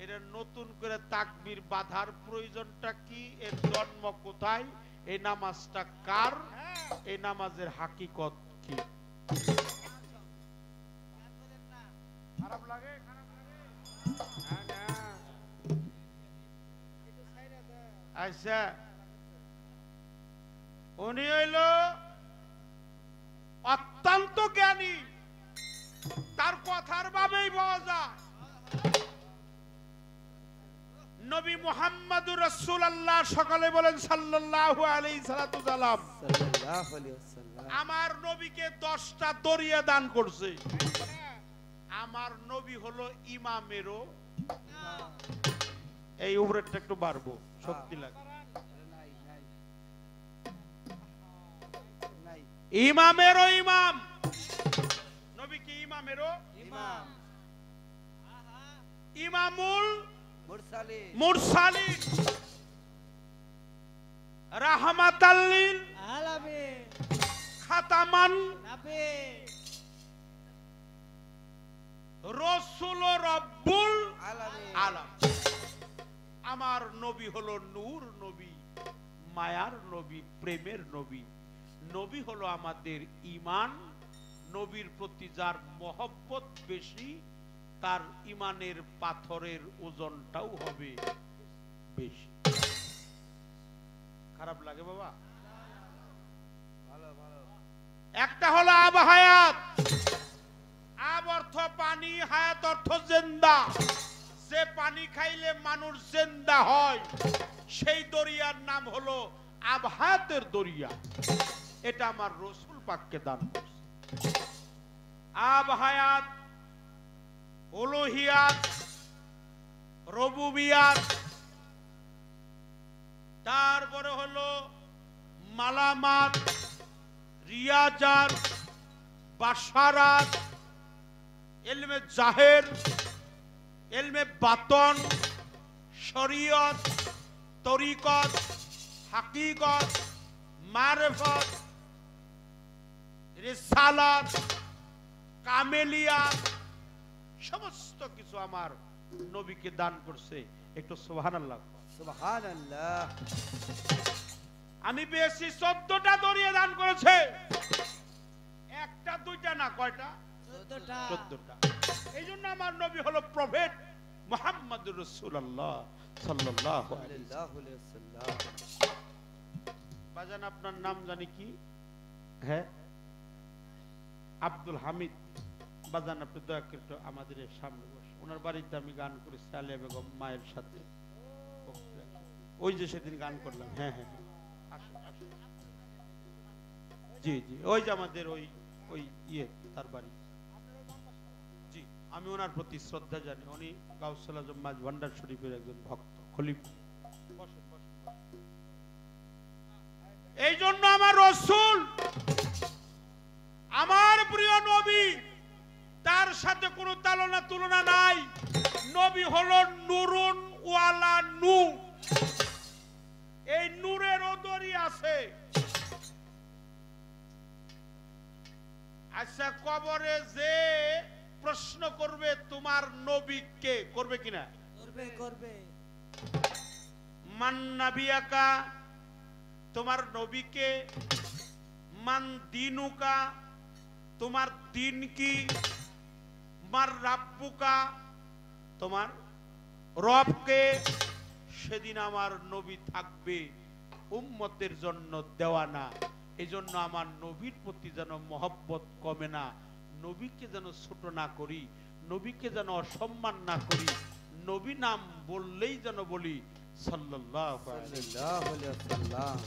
এর নতুন করে তাকবীর বাঁধার প্রয়োজনটা কি? এর জন্ম কোথায়? এই নামাজটা কার? এই নামাজের হাকিকত কি? খারাপ লাগে? আচ্ছা, উনি হইল অত্যন্ত জ্ঞানী, তার কথার ভাবেই পাওয়া যায়। নবী মুহাম্মদুর রাসূলুল্লাহ সকালে বলেন সাল্লাল্লাহু আলাইহি সাল্লাম, সাল্লাল্লাহু আলাইহি ওয়াসাল্লাম, আমার নবীকে 10টা দরিয়া দান করছে। আমার নবী হলো ইমামেরও, এই উপরেরটা একটু বাড়বো, শক্তি লাগে, ইমামেরও ইমাম। নবী কি ইমামেরও ইমাম, ইমামুল মুরসালিন, মুরসালিন, রাহমাতাল লিল আলামিন, খাতামান নবী, রাসূল রব্বুল আলামিন। আলাম। আমার নবী হলো নূর নবী, মায়ার নবী, প্রেমের নবী। নবী হলো আমাদের ঈমান। নবীর প্রতি যার মহব্বত বেশি, তার ঈমানের পাথরের ওজনটাও হবে বেশি। খারাপ লাগে বাবা? ভালো ভালো। একটা হলো আব হায়াত। আব অর্থ পানি, হায়াত অর্থ জিন্দা। যে পানি খাইলে মানুষ জিন্দা হয়, সেই দরিয়ার নাম হলো আব হায়াতের দরিয়া। এটা আমার রাসূল পাককে দান করছে। আব হায়াত, উলুহিয়াত, রুবুবিয়াত, তারপরে হলো মালামাত, রিয়াজাত, বাশারাত, ইলমে জাহের, ইলমে বাতন, শরীয়ত, তরিকত, হাকিকত, মারিফত, রিসালাত, কামেলিয়াত, সমস্ত কিছু আমার নবীকে দান করছে। একটু সুবহানাল্লাহ। সুবহানাল্লাহ। আমি পেয়েছি 14টা দরিয়া দান করেছে, একটা দুইটা না, কয়টা? 14টা। এই জন্য আমার নবী হলো প্রফেট মুহাম্মদুর রাসূলুল্লাহ সাল্লাল্লাহু আলাইহি ওয়াসাল্লাম। বাজান আপনার নাম জানি কি? হ্যাঁ, আব্দুল হামিদ। বাজান আপনি দয়া করে একটু আমাদের সামনে বসে। ওনার বাড়িতে আমি গান করেছি আলিয়া বেগম মায়ের সাথে, ওই যে সেদিন গান করলাম। হ্যাঁ হ্যাঁ, আসুন আসুন। জি জি, ওই যে আমাদের ওই ওই ইয়ে তার বাড়ি। জি, আমি ওনার প্রতি শ্রদ্ধা জানি। উনি গাউসুল আজম মাঝ ভান্ডার শরীফের একজন ভক্ত, খলিফা। এই জন্য আমার রাসূল, আমার প্রিয় নবী, তার সাথে কোনো তুলনা নাই। নবী হলো নূরুন ওয়ালা নূর। এই নূরের ওদরি আছে। আচ্ছা, কবরে যে প্রশ্ন করবে তোমার নবীকে, করবে কিনা? করবে করবে। মান নাবিয়াকা, তোমার নবীকে। মান দিনুকা, তোমার দিন কি। মার রাব্বুকা, তোমার রবকে। সেদিন আমার নবী থাকবে উম্মতের জন্য দেওয়ানা। এই জন্য আমার নবীর প্রতি যেন মহব্বত কমে না, নবীকে যেন ছোট না করি, নবীকে যেন অসম্মান না করি। নবী নাম বললেই যেন বলি সাল্লাল্লাহু আলাইহি ওয়াসাল্লাম।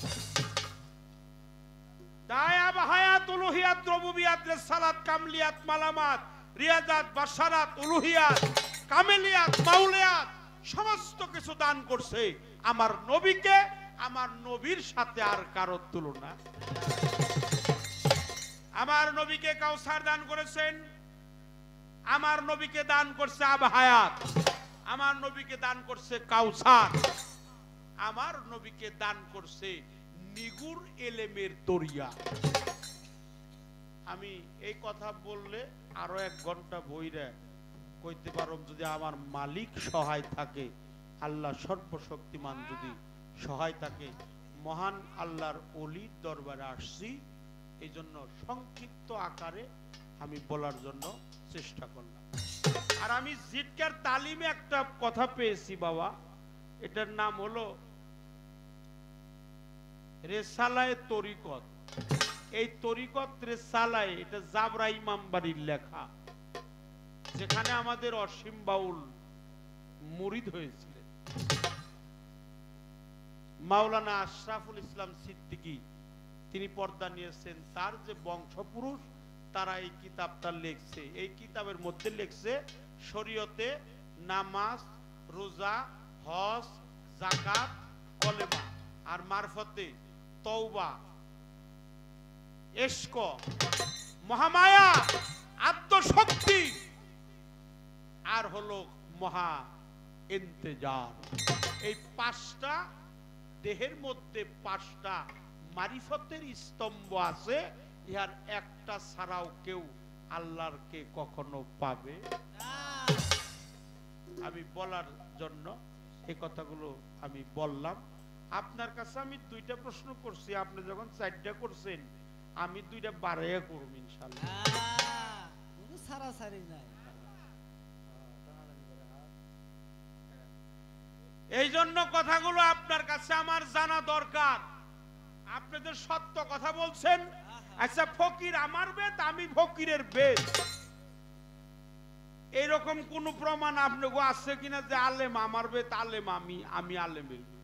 তাই আব হায়াত, উলুহিয়াত, রুবুবিয়াত, রিসালাত, কামলিয়াত, মালামাত, রিয়াজাত, বাশারাত, উলুহিয়াত, কামেলিয়াত, মাউলিয়াত, সমস্ত কিছু দান করছে আমার নবীকে। আমার নবীর সাথে আর কারো তুলনা। আমার নবীকে কাউসার দান করেছেন, আমার নবীকে দান করছে আব হায়াত, আমার নবীকে দান করছে কাউসার, আমার নবীকে দান করছে নিগুর এলেমের দরিয়া। আমি এই কথা বললে আরো 1 ঘন্টা বইরা কইতে পারব, যদি আমার মালিক সহায় থাকে, আল্লাহ সর্বশক্তিমান যদি সহায় থাকে। মহান আল্লাহর ওলির দরবারে আসছি, এই জন্য সংক্ষিপ্ত আকারে আমি বলার জন্য চেষ্টা করলাম। আর আমি জিটকার তালিমে একটা কথা পেয়েছি বাবা, এটার নাম হলো রেসালায়ে তরিকত। এই তরিকত রেসালায়ে, এটা জাবরা ইমাম বাড়ির লেখা, যেখানে আমাদের অসীম বাউল মুরিদ হয়েছিলেন। মাওলানা আশরাফুল ইসলাম সিদ্দিকী তিনি পর্দা নিয়েছেন, তার যে বংশপুরুষ তারা এই কিতাবটা লিখছে। এই কিতাবের মধ্যে লিখছে শরীয়তে নামাজ, রোজা, হজ, যাকাত, কলেমা, আর মারফতে তওবা, ইশক, মহামায়া, আত্মশক্তি, আর হলো মহা ইন্তেজার। এই 5টা দেহের মধ্যে 5টা মারিফতের স্তম্ভ আছে, ইহার একটা ছাড়াও কেউ আল্লাহর কে কখনো পাবে না। আমি বলার জন্য এই কথাগুলো আমি বললাম। আপনার কাছে আমি 2টা প্রশ্ন করছি, আপনি যখন 4টা করছেন, আমি 2টা বাড়াইয়া করব ইনশাআল্লাহ। কোনো সারাসারি নাই। এই জন্য কথাগুলো আপনার কাছে আমার জানা দরকার। আপনি তো সত্য কথা বলছেন। আচ্ছা, ফকির আমার বেদ, আমি ফকিরের বেদ, এইরকম কোন প্রমাণ আপনাকে আছে কিনা যে আলেম আমার বেদ, আলেম আমি আলেমের বেদ?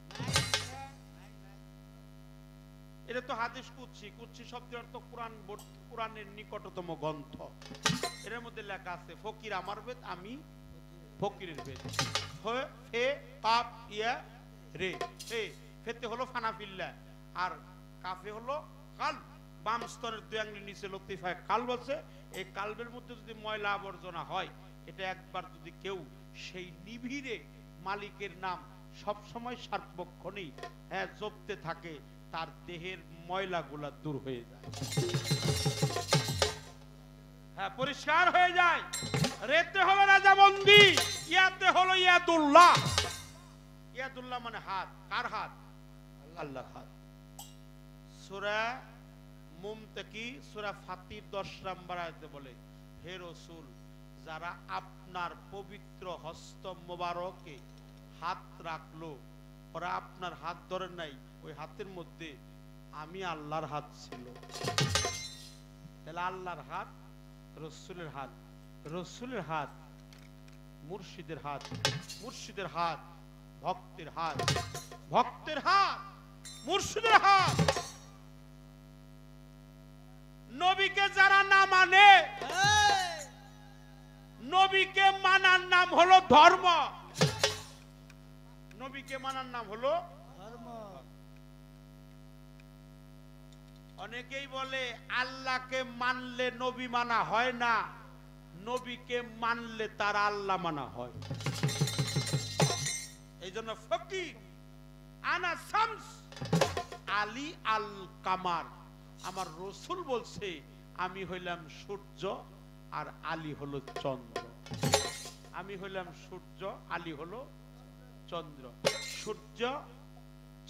এটা তো হাদিস কুদসি। কুদসি শব্দের অর্থ কোরআন, কোরআনের নিকটতম গ্রন্থ। এর মধ্যে লেখা আছে ফকির আমার বেদ, আমি ফকিরের বেদ। ফে কাফ ইয়া রে, ফেতে হলো ফানাফিল্লাহ, আর কাফে হলো কালব। বাম স্তনের 2 আঙ্গুলের নিচে লতিফায় কালব আছে। এই কালবের মধ্যে যদি ময়লা আবর্জনা হয়, এটা একবার যদি কেউ সেই নিভিড়ে মালিকের নাম সব সময় সার্বক্ষণিক জপতে থাকে, তার দেহের ময়লাগুলা দূর হয়ে যায়, পরিষ্কার হয়ে যায়। রেতে হলো রাজাবন্দি, ইয়াতে হলো ইয়াদুল্লাহ। ইয়াদুল্লাহ মানে হাত। কার হাত? আল্লাহর হাত। সূরা মুমতাকি, সূরা ফাতির 10 নম্বর আয়াতে বলে, হে রাসূল, যারা আপনার পবিত্র হস্ত মোবারকে হাত রাখলো, ওরা আপনার হাত ধরে নাই, ওই হাতের মধ্যে আমি আল্লাহর হাত ছিল। তাহলে আল্লাহর হাত, রাসূলের হাত, রাসূলের হাত মুর্শিদের হাত, মুর্শিদের হাত ভক্তের হাত, ভক্তের হাত মুর্শিদের হাত। নবীকে যারা না মানে, নবীকে মানার নাম হলো ধর্ম। নবীকে মানার নাম হলো ধর্ম। অনেকেই বলে আল্লাহকে মানলে নবী মানা হয় না, নবীকে মানলে তার আল্লাহ মানা হয়। এই জন্য ফকির আনা শামস আলী আল কামার, আমার রসুল বলছে আমি হইলাম সূর্য আর আলী হলো চন্দ্র। আমি হইলাম সূর্য, আলী হলো চন্দ্র। সূর্য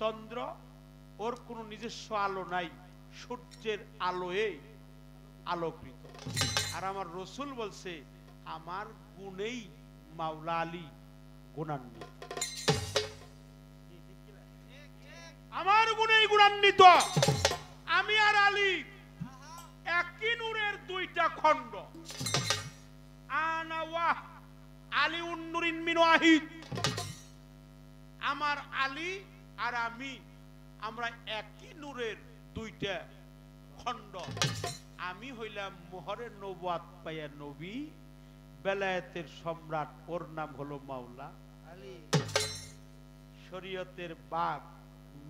চন্দ্র ওর কোনো নিজস্ব আলো নাই, সূর্যের আলোয় আলোকৃত। আর আমার রসুল বলছে আমার গুণেই মাওলা আলী গুণান্বিত, আমার গুণেই গুণান্বিত। আমি আর আলী একই নূরের 2টা খণ্ড। আনা ওয়াহ আলী উন্নুরিন মিন ওয়াহিদ, আমার আলী আর আমি, আমরা একই নূরের 2টা খণ্ড। আমি হইলাম মোহরের নবুয়াত পাইয়া নবী, বেলায়েতের সম্রাট, ওর নাম হলো মাওলা আলী। শরীয়তের বাপ,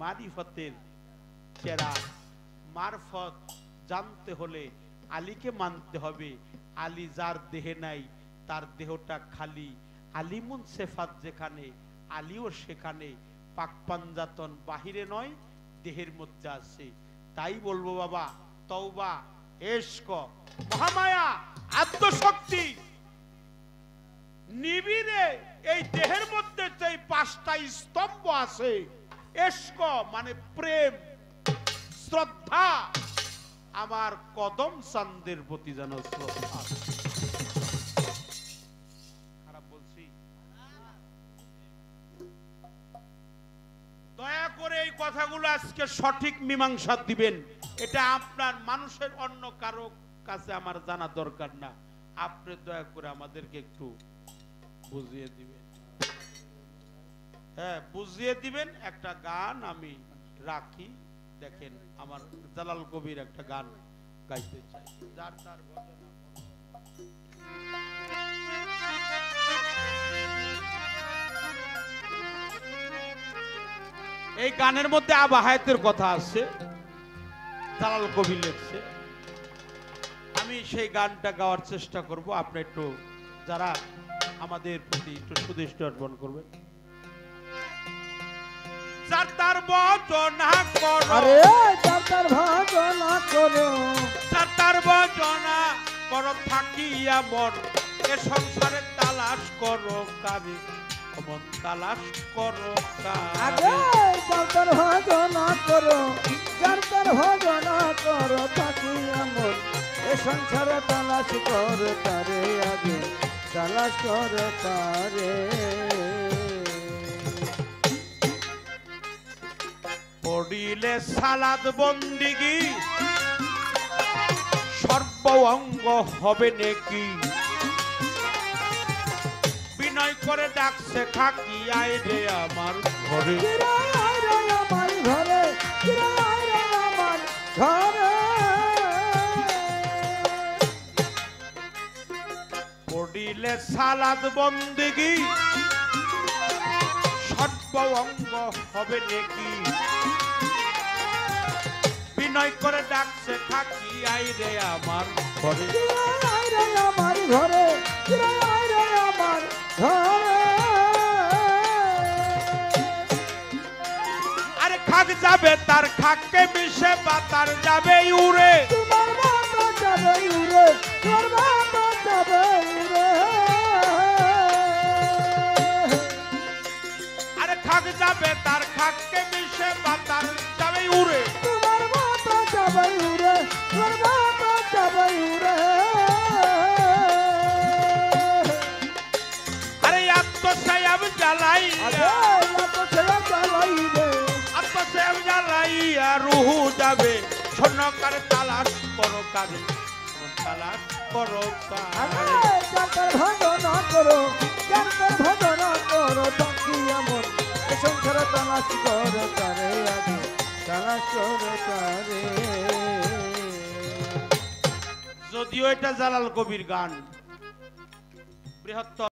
মারিফতের চেরাগ। মারফত জানতে হলে আলীকে মানতে হবে। আলী যার দেহে নাই তার দেহটা খালি। আলিমুন সেফাত যেখানে, আলীও সেখানে। পাক পাঞ্জাতন বাহিরে নয়, দেহের মধ্যে আছে। তাই বলবো বাবা, তওবা, ইশক, মহামায়া, আত্মশক্তি নিবিড়ে এই দেহের মধ্যে যে 5টা স্তম্ভ আছে, ইশক মানে প্রেম, শ্রদ্ধা, আমার কদম চাঁদের প্রতি যেন শ্রদ্ধা। খারাপ বলছি? দয়া করে এই কথাগুলো আজকে সঠিক মীমাংসা দিবেন। এটা আপনার মানুষের অন্য কারো কাছে আমার জানা দরকার না। আপনি দয়া করে আমাদেরকে একটু বুঝিয়ে দিবেন। হ্যাঁ, বুঝিয়ে দিবেন। একটা গান আমি রাখি, দেখেন আমার জালাল কবির একটা গান গাইতে চাই। যার তার ভজন। এই গানের মধ্যে আবাহায়াতের কথা আছে, জালাল কবি লিখছে। আমি সেই গানটা গাওয়ার চেষ্টা করব। আপনি একটু যারা আমাদের প্রতি একটু সুদৃষ্টি অর্পণ করবেন। যার তার ভজনা করো, আরে যার তার ভজনা করো, যার তার ভজনা করো থাকিয়া মন, এ সংসারে তালাশ করো কারে, মন তালাশ করো আগে কারে। যার তার ভজনা করো, যার তার ভজনা করো থাকি এমন, এ সংসারে তালাশ করো তারে, আগে তালাশ করো তারে। পড়িলে সালাদ বন্দিগি সর্ব অঙ্গ হবে নেকি, বিনয় করে ডাকছে খাকি আয় রে আমার ঘরে। কিরায় আয় রে আমার ঘরে, কিরায় আয় রে আমার ঘরে। পড়িলে সালাদ বন্দিগি সর্ব অঙ্গ হবে নেকি, বিনয় করে ডাকছে থাকি আই রে আমার ঘরে। কিরায় আয় রে আমার ঘরে, কিরায় আয় রে আমার ঘরে। আরে খাক যাবে তার খাককে মিশে বাতার যাবে উড়ে, তোমার মতো যাবে উড়ে, তোমার মতো যাবে উড়ে। আরে খাক যাবে তার খাককে মিশে বাতার যাবে উড়ে। তোমার মতো যাবে উড়ে, তোমার মতো যাবে উড়ে। আরে আত্মসায়াব জ্বালাই, আগে মতো ছেলে চালাইবে, আত্মসায়াব জ্বালাইয়া রুহু যাবে স্বর্ণকার তালাশ করো কারে, তালাশ করো আগে কারে। যার তার ভজনা করো, যার তার ভজনা করো থাকি এমন, এ সংসারে তালাশ করো তারে, আগে তালাশ করো তারে। যদিও এটা জালাল কবির গান, বৃহত্তর